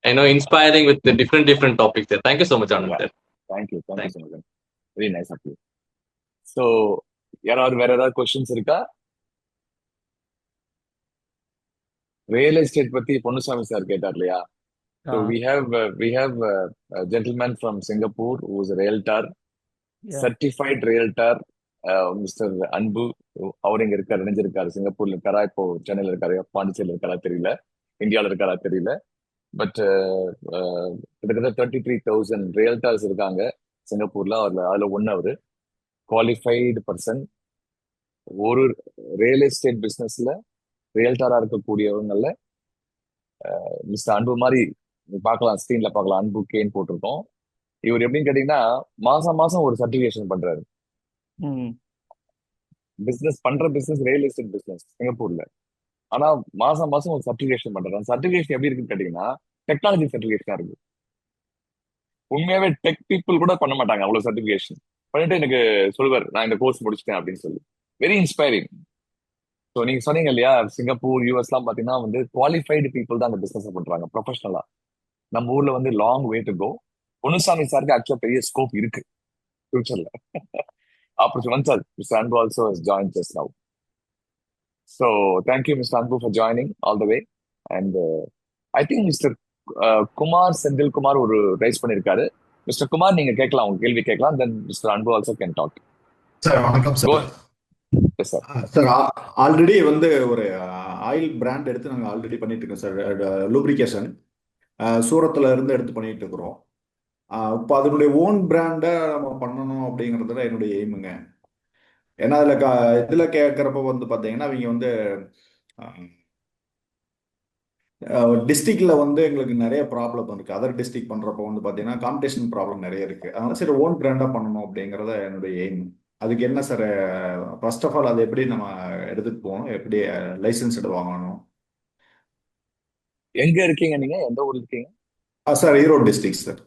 Thank you. inspiring with the different topics, sir. Thank you so much, Anand, Yeah. sir. Thank you. Thank you Thank so much. Very nice of you. So, யாராவது வேற ஏதாவது questions இருக்கா? Real estate பத்தி Ponnusamy sir கேட்டார் இல்லையா? So we have a gentleman from Singapore who is a realtor, Yeah. certified realtor, mister அன்பு. அவர் இங்க இருக்காரு, இணைஞ்சிருக்காரு. சிங்கப்பூர்ல இருக்காரா, இப்போ சென்னையில இருக்காரு, பாண்டிச்சேரியில இருக்காரா தெரியல, இந்தியாவில இருக்காரா தெரியல. பட் கிட்டத்தட்ட 33,000 ரியல்டர்ஸ் இருக்காங்க சிங்கப்பூர்ல. அதுல ஒன்னு அவரு குவாலிஃபைடு பர்சன். ஒரு ரியல் எஸ்டேட் பிசினஸ்ல ரியல்டரா இருக்கக்கூடியவங்கல்ல மிஸ்டர் அன்பு மாதிரி பார்க்கலாம், ஸ்கிரீன்ல பார்க்கலாம், அன்பு கேன்னு போட்டிருக்கோம். இவர் எப்படின்னு கேட்டீங்கன்னா மாசம் மாசம் ஒரு சர்டிபிகேஷன் பண்றாரு. பிசினஸ் ரியல் எஸ்டேட் பிசினஸ் சிங்கப்பூர்ல. ஆனா மாசம் மாசம் ஒரு சர்டிபிகேஷன் பண்றாரு. அந்த சர்டிபிகேஷன் எப்படி இருக்குன்னு கேட்டீங்கன்னா டெக்னாலஜி சர்டிபிகேஷனா இருக்கு. உண்மையாவே டெக் பீப்புள் கூட பண்ண மாட்டாங்க அவ்வளவு சர்டிபிகேஷன் பண்ணிட்டு எனக்கு சொல்லுவார், நான் இந்த கோர்ஸ் முடிச்சிட்டேன் அப்படின்னு சொல்லி. Very inspiring. ஸோ நீங்க சொன்னீங்க இல்லையா, சிங்கப்பூர் யூஎஸ் எல்லாம் பாத்தீங்கன்னா வந்து குவாலிஃபைடு பீப்புள் தான் அந்த பிசினஸ் பண்றாங்க ப்ரொஃபஷனலா. நம்ம ஊர்ல வந்து long way to go. Ponnusamy சாருக்கு ஆக்சுவலா பெரிய ஸ்கோப் இருக்கு ஃபியூச்சர்ல. Opportunity sir, mister Anbu also join just now. So thank you mister Anbu for joining all the way. And I think mister Kumar Senthilkumar ஒரு ரைஸ் பண்ணிருக்காரு. மிஸ்டர் குமார் நீங்க கேட்கலாம், உங்க கேள்வி கேட்கலாம். தென் mister Anbu also can talk. Sir வணக்கம் சார். சார் ஆல்ரெடி வந்து ஒரு ஆயில் பிராண்ட் எடுத்து நாங்கள் ஆல்ரெடி பண்ணிட்டு இருக்கோம் சார். லூப்ரிகேஷன் சூரத்தில் இருந்து எடுத்து பண்ணிட்டு இருக்கிறோம். இப்போ அதனுடைய ஓன் பிராண்டை நம்ம பண்ணணும் அப்படிங்கிறதுல என்னுடைய எய்முங்க. ஏன்னா இதில் கேட்குறப்ப வந்து பார்த்தீங்கன்னா அவங்க வந்து டிஸ்ட்ரிக்ட்ல வந்து எங்களுக்கு நிறைய ப்ராப்ளம் இருக்கு. அதர் டிஸ்ட்ரிக்ட் பண்றப்போ வந்து பார்த்தீங்கன்னா காம்படிஷன் ப்ராப்ளம் நிறைய இருக்கு. அதனால சரி ஓன் பிராண்டா பண்ணணும் அப்படிங்கிறத என்னுடைய எய்ம். அதுக்கு என்ன சார், ஃபர்ஸ்ட் ஆஃப் ஆல் அது எப்படி நம்ம எடுத்துட்டு போகணும், எப்படி லைசன்ஸ் எடுத்து வாங்கணும்? எங்க இருக்கீங்க நீங்க, எந்த ஊர்ல இருக்கீங்க? Sir Erode district sir.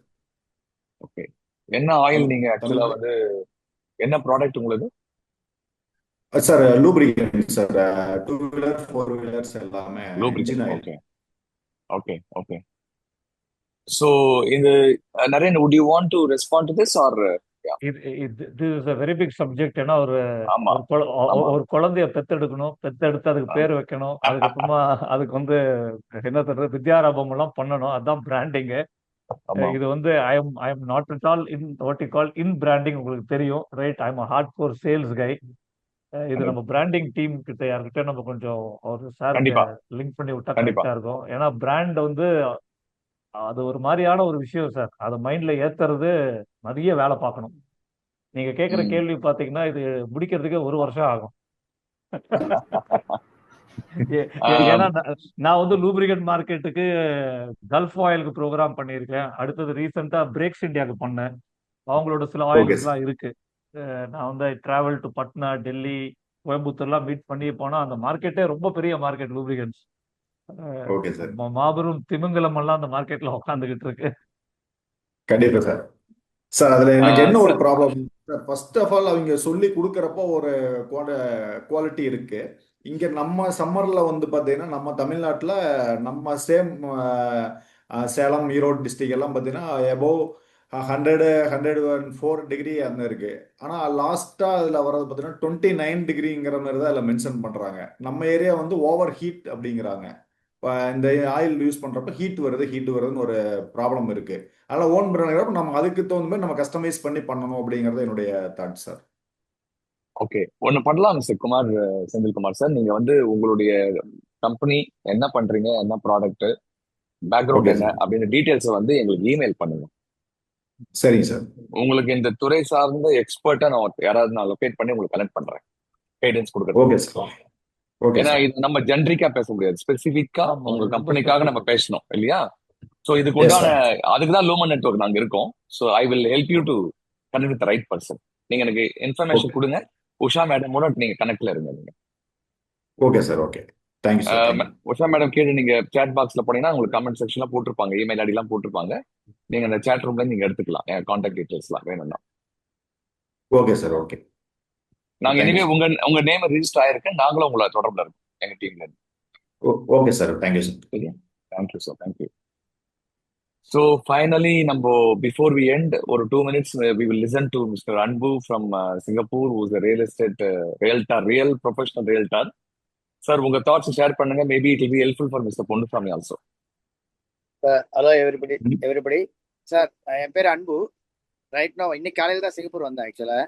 Okay. என்ன ஆயில் நீங்க ஆக்சுவலா வந்து என்ன ப்ராடக்ட் உங்களுக்கு? Sir lubrication sir, 2 wheeler 4 wheelers எல்லாமே engine oil. Okay okay okay. So இந்த Naren, would you want to respond to this or this is a very big subject. ஏன்னா ஒரு குழந்தைய பெத்தெடுக்கணும், பெத்தெடுத்து அதுக்கு பேர் வைக்கணும், அதுக்கப்புறமா அதுக்கு வந்து என்ன சொல்றது வித்யாரம்பம் எல்லாம் பண்ணணும். அதுதான் பிராண்டிங். இது வந்து I am not at all in what you call in branding. உங்களுக்கு தெரியும், right? I am a hardcore sales guy. இது நம்ம பிராண்டிங் டீம் கிட்ட யார்கிட்ட நம்ம கொஞ்சம் ஒரு சார் லிங்க் பண்ணி விட்டா கரெக்டா இருக்கும். ஏன்னா பிராண்ட் வந்து அது ஒரு மாதிரியான ஒரு விஷயம் சார். அதை மைண்ட்ல ஏத்துறது நிறைய வேலை பார்க்கணும். நீங்க கேட்குற கேள்வி பாத்தீங்கன்னா இது முடிக்கிறதுக்கு 1 வருஷம் ஆகும். ஏன்னா நான் வந்து லூப்ரிகன்ட் மார்க்கெட்டுக்கு கல்ஃப் ஆயிலுக்கு ப்ரோக்ராம் பண்ணியிருக்கேன். அடுத்தது ரீசெண்டா பிரேக்ஸ் இந்தியாவுக்கு பண்ணேன். அவங்களோட சில ஆயில்ஸ் எல்லாம் இருக்கு. நான் வந்து டிராவல் டு பட்னா, டெல்லி, கோயம்புத்தூர்லாம் மீட் பண்ணி போனா அந்த மார்க்கெட்டே ரொம்ப பெரிய மார்க்கெட் லூப்ரிகன்ஸ். மாபெரும் திமிங்கலம் எல்லாம் அந்த மார்க்கெட்ல உட்காந்துக்கிட்டு இருக்கு. கண்டிப்பா சார். சார் அதுல எனக்கு என்ன ஒரு problem sir, first of all அவங்க சொல்லி கொடுக்கறப்போ ஒரு குவாலிட்டி இருக்கு. இங்க நம்ம சம்மர்ல வந்து பாத்தீங்கன்னா நம்ம தமிழ்நாட்டுல நம்ம சேம் சேலம், ஈரோடு டிஸ்ட்ரிக்ட் எல்லாம் பாத்தீங்கன்னா எபோவ் 104 டிகிரி அந்த இருக்கு. ஆனா லாஸ்டா அதுல வர்றது பாத்தீங்கன்னா 29 டிகிரிங்கிற மாதிரி தான் அதுல மென்ஷன் பண்றாங்க. நம்ம ஏரியா வந்து ஓவர் ஹீட் அப்படிங்கிறாங்க. இந்த ஆயில் யூஸ் பண்ணுறப்ப ஹீட் வருதுன்னு ஒரு ப்ராப்ளம் இருக்குது. அதனால் ஓன் பிராண்டுங்கிறப்ப நம்ம அதுக்கு தகுந்த மாதிரி நம்ம கஸ்டமைஸ் பண்ணி பண்ணணும் அப்படிங்கிறது என்னுடைய தாட் சார். ஓகே, ஒன்று பண்ணலாம் மிஸ்டர் குமார், செந்தில்குமார் சார். நீங்கள் வந்து உங்களுடைய கம்பெனி என்ன பண்ணுறீங்க, என்ன ப்ராடக்ட், பேக்ரவுண்ட் ஓகே என்ன சார். அப்படின்னு டீட்டெயில்ஸை வந்து எங்களுக்கு இமெயில் பண்ணுங்க. சரிங்க சார். உங்களுக்கு இந்த துறை சார்ந்த எக்ஸ்பர்ட்டை நான் யாராவது நான் லொக்கேட் பண்ணி உங்களுக்கு கனெக்ட் பண்ணுறேன் கைடன்ஸ் கொடுக்குறது. Okay sir. ஓகே ஏன்னா சார். இது நம்ம ஜென்ரிக்கா பேச முடியாது, ஸ்பெசிஃபிக்கா ஆமா, உங்க இது ரொம்ப கம்பெனிக்காக நம்ம specific. பேசணும் இல்லையா? ஸோ இதுக்கு எஸ் உண்டான சார். அதுக்கு தான் லூமன் நெட்வொர்க் நாங்க இருக்கோம். So I will help you to connect with right person. நீங்க எனக்கு இன்ஃபர்மேஷன் ஓகே கொடுங்க. உஷா மேடமோட நீங்க கனெக்ட்ல இருங்க. நீங்க okay sir. Okay, thank you sir. Thank you. Usha madam கீழே நீங்க சேட் பாக்ஸ்ல போனீங்கன்னா உங்களுக்கு கமெண்ட் செக்ஷன்ல போட்டிருப்பாங்க, இமெயில் ஐடி எல்லாம் போட்டிருப்பாங்க. நீங்க அந்த சேட் ரூம்ல நீங்க எடுத்துக்கலாம் என் கான்டாக்ட் டீடைல்ஸ்லாம் வேணும்னா. Okay sir. ஓகே, நாங்க தேங்க்யூ இனிமே சார். உங்க நேம் ரிஜிஸ்டர் ஆயிருக்கு, நாங்களும் உங்களை தொடர்புல இருக்கோம் எங்க டீம்ல இருந்து. Okay sir. Thank you sir. சரியா? Thank you sir, thank you. So finally, Nambo, before we end, or 2 minutes, we will listen to Mr. Anbu from Singapore, who's a real estate realtor, real professional realtor. Sir, உங்க thoughts share பண்ணுங்க. Maybe it will be helpful for Mr. Ponduswamy also. Hello everybody sir, என் பேர் Anbu. Right no இன்னைக்கு காலையில் தான் Singapore வந்தேன். ஆக்சுவலாக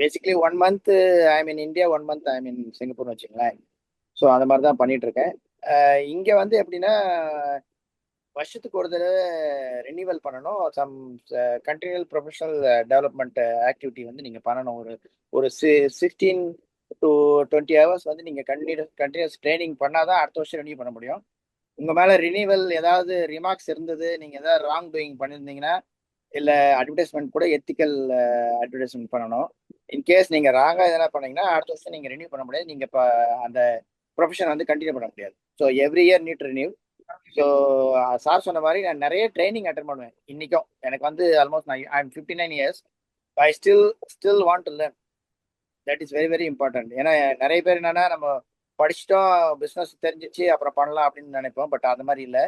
basically 1 month ஐ மீன் India, 1 month ஐ மீன் சிங்கப்பூர்னு வச்சுங்களேன். ஸோ அந்த மாதிரி தான் பண்ணிட்டு இருக்கேன். இங்கே வந்து எப்படின்னா வருஷத்துக்கு ஒரு தடவை ரினியூவல் பண்ணணும். Some continual professional development activity வந்து நீங்கள் பண்ணணும். ஒரு 16 to 20 hours வந்து நீங்கள் கண்டினியூஸ் ட்ரைனிங் பண்ணால் தான் அடுத்த வருஷம் ரினியூ பண்ண முடியும். உங்கள் மேலே ரினியூவல் ஏதாவது ரிமார்க்ஸ் இருந்தது, நீங்கள் ஏதாவது ராங் டூயிங் பண்ணியிருந்தீங்கன்னா, இல்லை அட்வர்டைஸ்மெண்ட் கூட எத்திக்கல் அட்வர்டைஸ்மெண்ட் பண்ணணும். இன்கேஸ் நீங்கள் ராங்காக எதனா பண்ணீங்கன்னா அடுத்த வருஷம் நீங்கள் ரினியூ பண்ண முடியாது. நீங்கள் இப்போ அந்த ப்ரொஃபஷன் வந்து கண்டினியூ பண்ண முடியாது. So every year need renew. So sir சொன்ன மாதிரி நான் நிறைய ட்ரைனிங் அட்டன் பண்ணுவேன். இன்றைக்கும் எனக்கு வந்து almost I am 59 years. I still want to learn. That is very very important. ஏன்னா நிறைய பேர் என்னன்னா நம்ம படிச்சுட்டோம், பிஸ்னஸ் தெரிஞ்சிச்சு அப்புறம் பண்ணலாம் அப்படின்னு நினைப்போம். பட் அது மாதிரி இல்லை.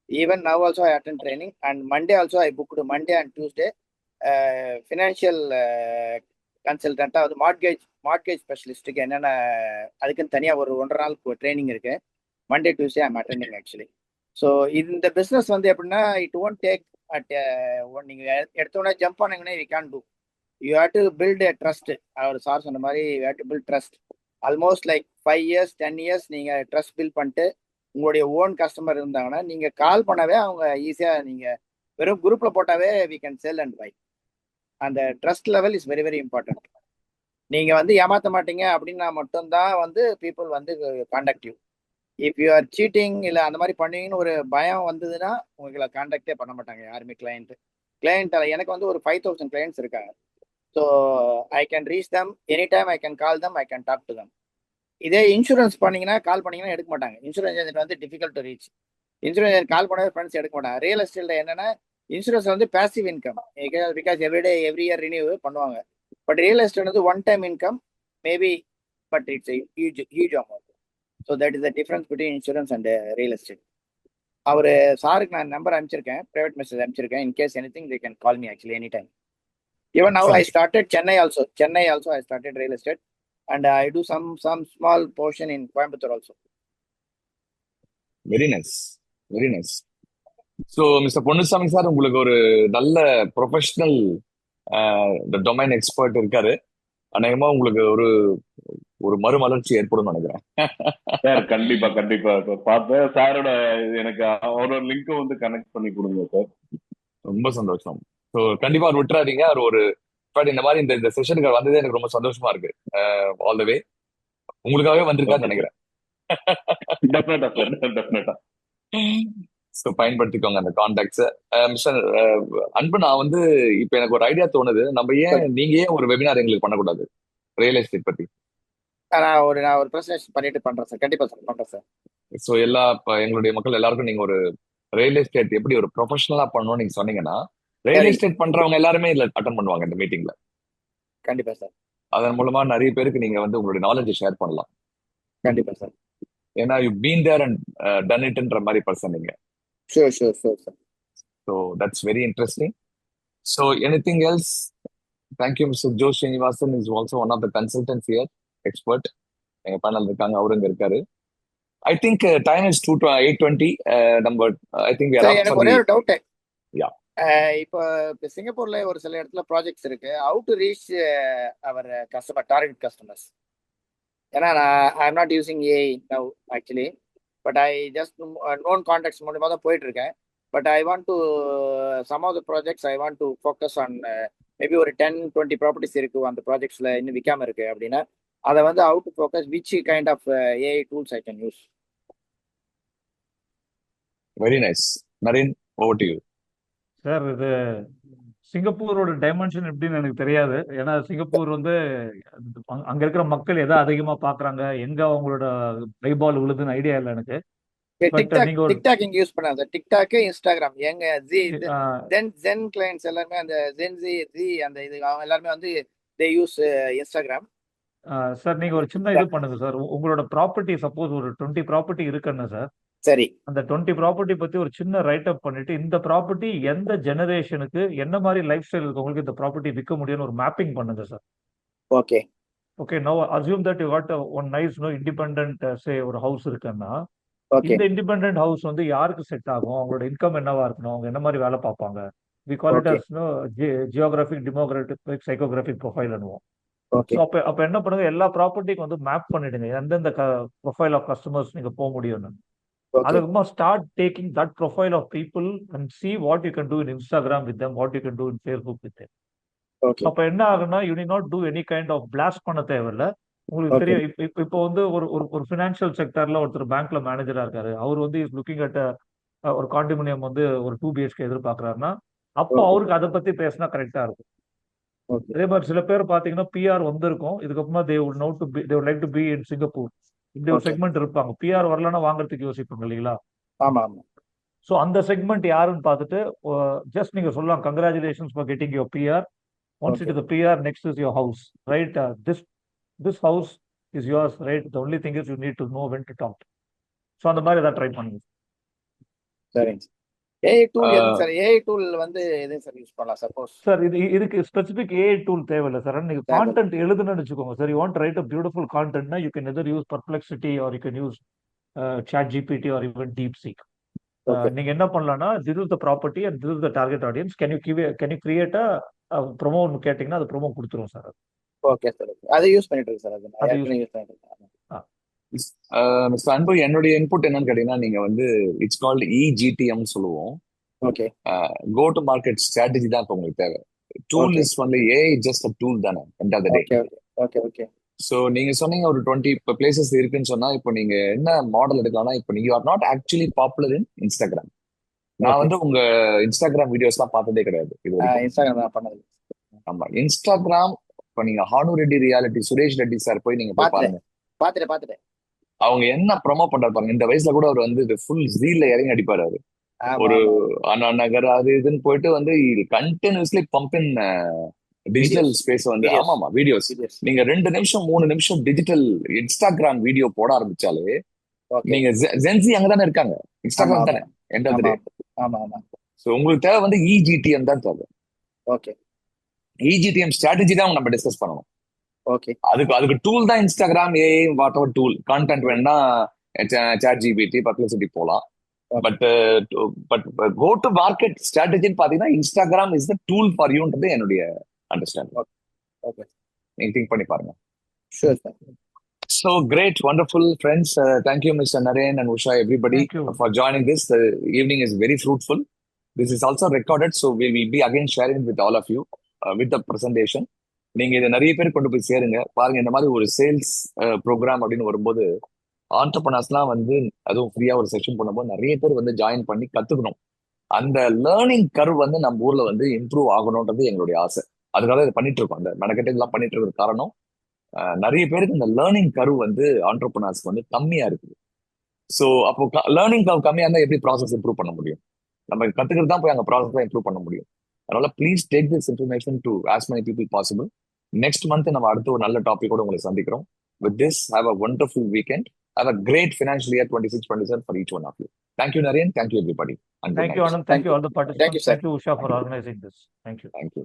Even now also I attend training and Monday also I booked Monday and Tuesday financial கன்சல்டண்ட்டாக வந்து மார்ட்கேஜ் ஸ்பெஷலிஸ்ட்டுக்கு என்னென்ன அதுக்குன்னு தனியாக ஒரு 1.5 நாள் ட்ரைனிங் இருக்கு. Monday Tuesday I am attending actually. So இந்த பிஸ்னஸ் வந்து எப்படின்னா இட் ஒன்ட் டேக் அட் நீங்கள் எடுத்தோடனே ஜம்ப் பண்ணீங்கன்னா we can do. You have to build a trust. அவர் சார் சொன்ன மாதிரி you have to build trust. Almost like 5 years 10 years நீங்கள் ட்ரஸ்ட் பில்ட் பண்ணிட்டு உங்களுடைய ஓன் கஸ்டமர் இருந்தாங்கன்னா நீங்கள் கால் பண்ணவே அவங்க ஈஸியாக, நீங்கள் வெறும் குரூப்பில் போட்டாவே we can sell and buy. அந்த trust level is very very important. நீங்கள் வந்து ஏமாற்ற மாட்டீங்க அப்படின்னா மட்டும்தான் வந்து பீப்புள் வந்து contact you. If you are cheating இல்லை அந்த மாதிரி பண்ணுவீங்கன்னு ஒரு பயம் வந்ததுன்னா உங்களை காண்டாக்டே பண்ண மாட்டாங்க யாருமே. கிளையண்ட் எனக்கு வந்து ஒரு 5000 கிளையண்ட்ஸ் இருக்காங்க. So I can reach them any time, I can call them, I can talk to them. இதே இன்சூரன்ஸ் பண்ணீங்கன்னா கால் பண்ணீங்கன்னா எடுக்க மாட்டாங்க. இன்சூரன்ஸ் ஏஜென்ட் வந்து difficult to reach. Insurance agent call பண்ணவே ஃப்ரெண்ட்ஸ் எடுக்க மாட்டாங்க. ரியல் எஸ்டேட்ல என்னன்னா இன்சூரன்ஸ் வந்து passive income, because every year renew பண்ணுவாங்க. பட் ரியல் எஸ்டேட் வந்து one time income maybe, but it's huge amount. So that is the difference between insurance and real estate. அவர் சாருக்கு நான் நம்பர் அனுப்பிச்சிருக்கேன், ப்ரைவேட் மெசேஜ் அனுப்பிச்சிருக்கேன். In case anything they can call me actually any time. Even now I started Chennai also I started real estate and I do some small portion in Coimbatore also. Very nice, very nice. So Mr. Ponduswamy sir, உங்களுக்கு ஒரு நல்ல professional domain expert இருக்காரு. அநேகமா உங்களுக்கு ஒரு மறுமலர்ச்சி ஏற்படும் நினைக்கிறேன். சார் கண்டிப்பா பார்த்தேன் சாரோட, எனக்கு அவரோட லிங்க் வந்து கனெக்ட் பண்ணி கொடுங்க சார். ரொம்ப சந்தோஷம். ஸோ கண்டிப்பா அவர் விட்டுறாதீங்க. அவர் ஒரு இந்த மாதிரி இந்த செஷனுக்கு வந்ததே எனக்கு ரொம்ப சந்தோஷமா இருக்கு. ஆல் த வே உங்களுக்காகவே வந்திருக்காரு நினைக்கிறேன். ஸோ பயன்படுத்திக்கோங்க அந்த கான்டாக்ட்ஸ். மிஸ்டர் அன்பு, நான் வந்து இப்ப எனக்கு ஒரு ஐடியா தோணுது, நீங்க ஏன் ஒரு வெபினார் எங்களுக்கு பண்ணக்கூடாது ரியல் எஸ்டேட் பத்தி? நான் ஒரு பிரசன்டேஷன் பண்ணிட்டு பண்றேன் சார். கண்டிப்பா சார் பண்றேன் சார். ஸோ எங்களுடைய மக்கள் எல்லாருக்கும் நீங்க ஒரு ரியல் எஸ்டேட் எப்படி ஒரு ப்ரொஃபஷனலா பண்ணணும்னு நீங்க சொன்னீங்கன்னா ரியல் எஸ்டேட் பண்றவங்க எல்லாருமே இதுல அட்டன் பண்ணுவாங்க இந்த மீட்டிங்ல. கண்டிப்பா சார். அதன் மூலமா நிறைய பேருக்கு நீங்க வந்து உங்களுடைய நாலேஜ் ஷேர் பண்ணலாம். கண்டிப்பா சார். ஏன்னா you been there and done இட்ன்ற மாதிரி பர்சன் நீங்க. Sure sir. So that's very interesting. So anything else? Thank you, Mr. Joe Srinivasan is also one of the consultants here, expert. எங்க panel இருக்காங்க, அவரு இங்க இருக்காரு. I think time is 8:20. Number I think we are sir up for எனக்கு ஒரே the ஒரு doubt. yeah. இப்போ சிங்கப்பூர்ல ஒரு சில இடத்துல ப்ராஜெக்ட்ஸ் இருக்கு. How to reach our customer target customers? ஏன்னா I am not using AI now actually, but I just known contacts மூலியமாக தான் போயிட்டு இருக்கேன். But I want to some of the projects I want to focus on maybe ஒரு 10-20 properties இருக்கு அந்த ப்ராஜெக்ட்ஸ்ல இன்னும் விற்காம இருக்கு அப்படின்னா அதை வந்து how to focus which kind of AI tools I can use? Very nice. Naren, over to you. Sir இது சிங்கப்பூரோட டைமென்ஷன் எப்படின்னு எனக்கு தெரியாது. ஏன்னா சிங்கப்பூர் வந்து அங்க இருக்கிற மக்கள் எதை அதிகமா பாக்குறாங்க, எங்க அவங்களோட ஐபால் விழுதுன்னு ஐடியா இல்லை எனக்கு. பட் நீங்க ஒரு டிக்டாக் இங்க யூஸ் பண்ணாங்க சார். டிக்டாக், இன்ஸ்டாகிராம், எங்க ஜென் கிளையன்ட்ஸ் எல்லாருமே அந்த ஜி அந்த இது அவங்க எல்லாருமே வந்து தே யூஸ் இன்ஸ்டாகிராம். சார் நீங்க ஒரு சின்ன இது பண்ணுங்க சார். உங்களோட ப்ராப்பர்ட்டி சப்போஸ் ஒரு 20 ப்ராப்பர்ட்டி இருக்குன்னு சார், சரி, அந்த 20 ப்ராப்பர்ட்டி பத்தி ஒரு சின்ன ரைட் அப் பண்ணிட்டு இந்த ப்ராப்பர்ட்டி எந்த ஜெனரேஷனுக்கு என்ன மாதிரி லைஃப் ஸ்டைல் இருக்கவங்களுக்கு இந்த ப்ராப்பர்ட்டி விற்க முடியும்னு ஒரு மேப்பிங் பண்ணுங்க sir. Okay okay, no assume that you got one nice independent say ஒரு ஹவுஸ் இருக்குன்னா, ஓகே இந்த இண்டிபெண்டன்ட் ஹவுஸ் வந்து யாருக்கு செட் ஆகும், அவங்களோட இன்கம் என்னவா இருக்கணும், அவங்க என்ன மாதிரி வேலை பார்ப்பாங்க, we call it Okay. As geographic, demographic, psychographic profile அனுவோம். ஓகே ஸோ அப்போ என்ன பண்ணுங்க, எல்லா ப்ராப்பர்ட்டிக்கு வந்து மேப் பண்ணிடுங்க எந்தெந்த ப்ரொஃபைல் ஆஃப் கஸ்டமர்ஸ் நீங்க போக முடியும்னு. ஓகே அதுக்கப்புறமா start taking that profile of people and see what you can do in Instagram with them, what you can do in Facebook with them. Okay அப்போ என்ன ஆகுன்னா, you need not do any kind of blast பண்ண தேவையில்ல. உங்களுக்கு Okay. தெரியும், இப்போ வந்து ஒரு ஃபினான்ஷியல் செக்டர்ல ஒருத்தர் பேங்க்ல மேனேஜரா இருக்காரு. அவர் வந்து இஸ் லுக்கிங் அட் ஒரு காண்டிமினியம் வந்து ஒரு 2 BHK எதிர்பார்க்கறாருன்னா, அப்போ Okay. அவருக்கு அதை பத்தி பேசினா கரெக்டா இருக்கும். ஓகே அதே மாதிரி சில பேர் பாத்தீங்கன்னா பிஆர் வந்திருக்கும், இதுக்கப்புறமா they would like to be in Singapore, இப்படி ஒரு Okay. செக்மெண்ட் இருப்பாங்க. பிஆர் வரலன்னா வாங்குறதுக்கு யோசிப்பாங்க இல்லைங்களா? ஆமா ஆமா ஸோ அந்த செக்மெண்ட் யாருன்னு பார்த்துட்டு ஜஸ்ட் நீங்க சொல்லலாம், congratulations for getting your PR. Once it Okay. Is PR, next is your house, right? This house is yours, right? The only thing is you need to know when to talk. So அந்த மாதிரி ஏதாவது try பண்ணுங்க. சரிங்க sir. AI tool எதுங்க sir? AI tool வந்து எதுங்க sir use பண்ணலாம் suppose? Sir இதுக்கு ஸ்பெசிபிக் ஏஐ டூல் தேவையில்லை சார். நீங்க கான்டென்ட் எழுதுன்னு வச்சுக்கோங்க sir. You want right a beautiful கான்டென்ட்னா you can either use Perplexity or you can use ChatGPT or even DeepSeek. Okay. நீங்க என்ன பண்ணலாம்னா, this is the property and this is the target audience, can you create a ப்ரோமோன்னு கேட்டீங்கன்னா அது promo கொடுத்துரும் sir. Okay sir. அதை use பண்ணிட்டு இருக்கு சார். அது அது ஏற்கனவே யூஸ் பண்ணிட்டு இருக்கேன். மிஸ்டர் அன்பு, என்னுடைய இன்புட் என்னன்னு கேட்டீங்கன்னா, நீங்க வந்து இட்ஸ் கால்டு EGTM சொல்லுவோம். Okay go to market strategy தான் இப்போ உங்களுக்கு தேவை. Tool Okay. Is only AI just a tool தானே end of the day. Okay okay okay so நீங்க சொன்னீங்க ஒரு 20 பிளேசஸ் இருக்குன்னு சொன்னா, இப்போ நீங்க என்ன மாடல் எடுக்கலாம்னா, இப்போ நீங்க are not actually popular in Instagram. நான் Okay. வந்து உங்க இன்ஸ்டாகிராம் வீடியோஸ்லாம் பார்த்ததே கிடையாது இது வரைக்கும். இன்ஸ்டாகிராம் தான் பண்ணது. ஆமா, இன்ஸ்டாகிராம் இப்போ நீங்க ஹானு ரெட்டி ரியாலிட்டி சுரேஷ் ரெட்டி சார் போய் நீங்க போய் பாருங்க. பார்த்துட்டேன். அவங்க என்ன ப்ரொமோ பண்றாரு பாருங்க. இந்த வயசுல கூட அவர் வந்து ஃபுல் ஜீல்ல இறங்கி அடிப்பாரு. அவரு ஆமா ஒரு ஆமா அண்ணா நகர் அது இதுன்னு போயிட்டு வந்து கண்டினியூஸ்லி பம்பின் டிஜிட்டல் Videos. ஸ்பேஸ் வந்து Videos. ஆமாமா வீடியோஸ். Videos. நீங்க 2 நிமிஷம் 3 நிமிஷம் டிஜிட்டல் இன்ஸ்டாகிராம் வீடியோ போட ஆரம்பிச்சாலே ஓகே நீங்க ஜென்சி அங்கதானே இருக்காங்க, ஆமா இன்ஸ்டாகிராம் ஆமா தானே எண்ட் ஆஃப் த ஆமா டே. ஆமா ஆமா ஸோ உங்களுக்கு தேவை வந்து EGTM தான் தேவை. ஓகே EGTM ஸ்ட்ராட்டஜி தான் நம்ம டிஸ்கஸ் பண்ணணும். ஓகே அதுக்கு டூல் தான் Instagram, AI, whatever tool. Content வேணும்னா சாட் ஜிபிடி, பர்ப்ளெக்சிட்டி போகலாம். பட் கோ டு மார்க்கெட் ஸ்ட்ராட்டஜின்னு பாத்தீங்கன்னா Instagram is the tool for யூன்றது என்னுடைய அண்டர்ஸ்டாண்டிங். ஓகே நீங்க திங்க் பண்ணி பாருங்க. Sure sir. So great, wonderful friends. Thank you, Mr. Naren and Usha, everybody, Thank you. for joining this. The evening is very fruitful. This is also recorded, so we will be again sharing with all of you with the presentation. நீங்க இதை நிறைய பேர் கொண்டு போய் சேருங்க. பாருங்க, இந்த மாதிரி ஒரு சேல்ஸ் ப்ரோக்ராம் அப்படின்னு வரும்போது ஆண்டர்பிரனர்ஸ்லாம் வந்து அதுவும் ஃப்ரீயா ஒரு செஷன் பண்ணும்போது நிறைய பேர் வந்து ஜாயின் பண்ணி கத்துக்கணும். அந்த லேர்னிங் கர்வ் வந்து நம்ம ஊர்ல வந்து இம்ப்ரூவ் ஆகணும்ன்றது எங்களுடைய ஆசை. அதுக்காக இதை பண்ணிட்டு இருக்கோம். அந்த மெனக்கெட்டு இதெல்லாம் பண்ணிட்டு இருக்கிற காரணம் நிறைய பேருக்கு இந்த லேர்னிங் கர்வ் வந்து ஆண்டர்பிரனர்ஸ்க்கு வந்து கம்மியா இருக்குது. ஸோ அப்போ லேர்னிங் கர்வ் கம்மியா இருந்தா எப்படி ப்ராசஸ் இம்ப்ரூவ் பண்ண முடியும்? நம்ம கத்துக்கிறது தான் போய் அங்க ப்ராசஸ் தான் இம்ப்ரூவ் பண்ண முடியும். அதனால please take this information to as many people possible. Next month நம்ம அடுத்த ஒரு நல்ல டாபிக்கோட உங்களை சந்திக்கிறோம். With this have a wonderful weekend. Have a great financial year 26-27 for each one of you. Thank you, Naren. Thank you, everybody. And Thank you, Anand. Thank you, all the participants. Thank you, sir. Thank you, Usha, for organizing this. Thank you. Thank you.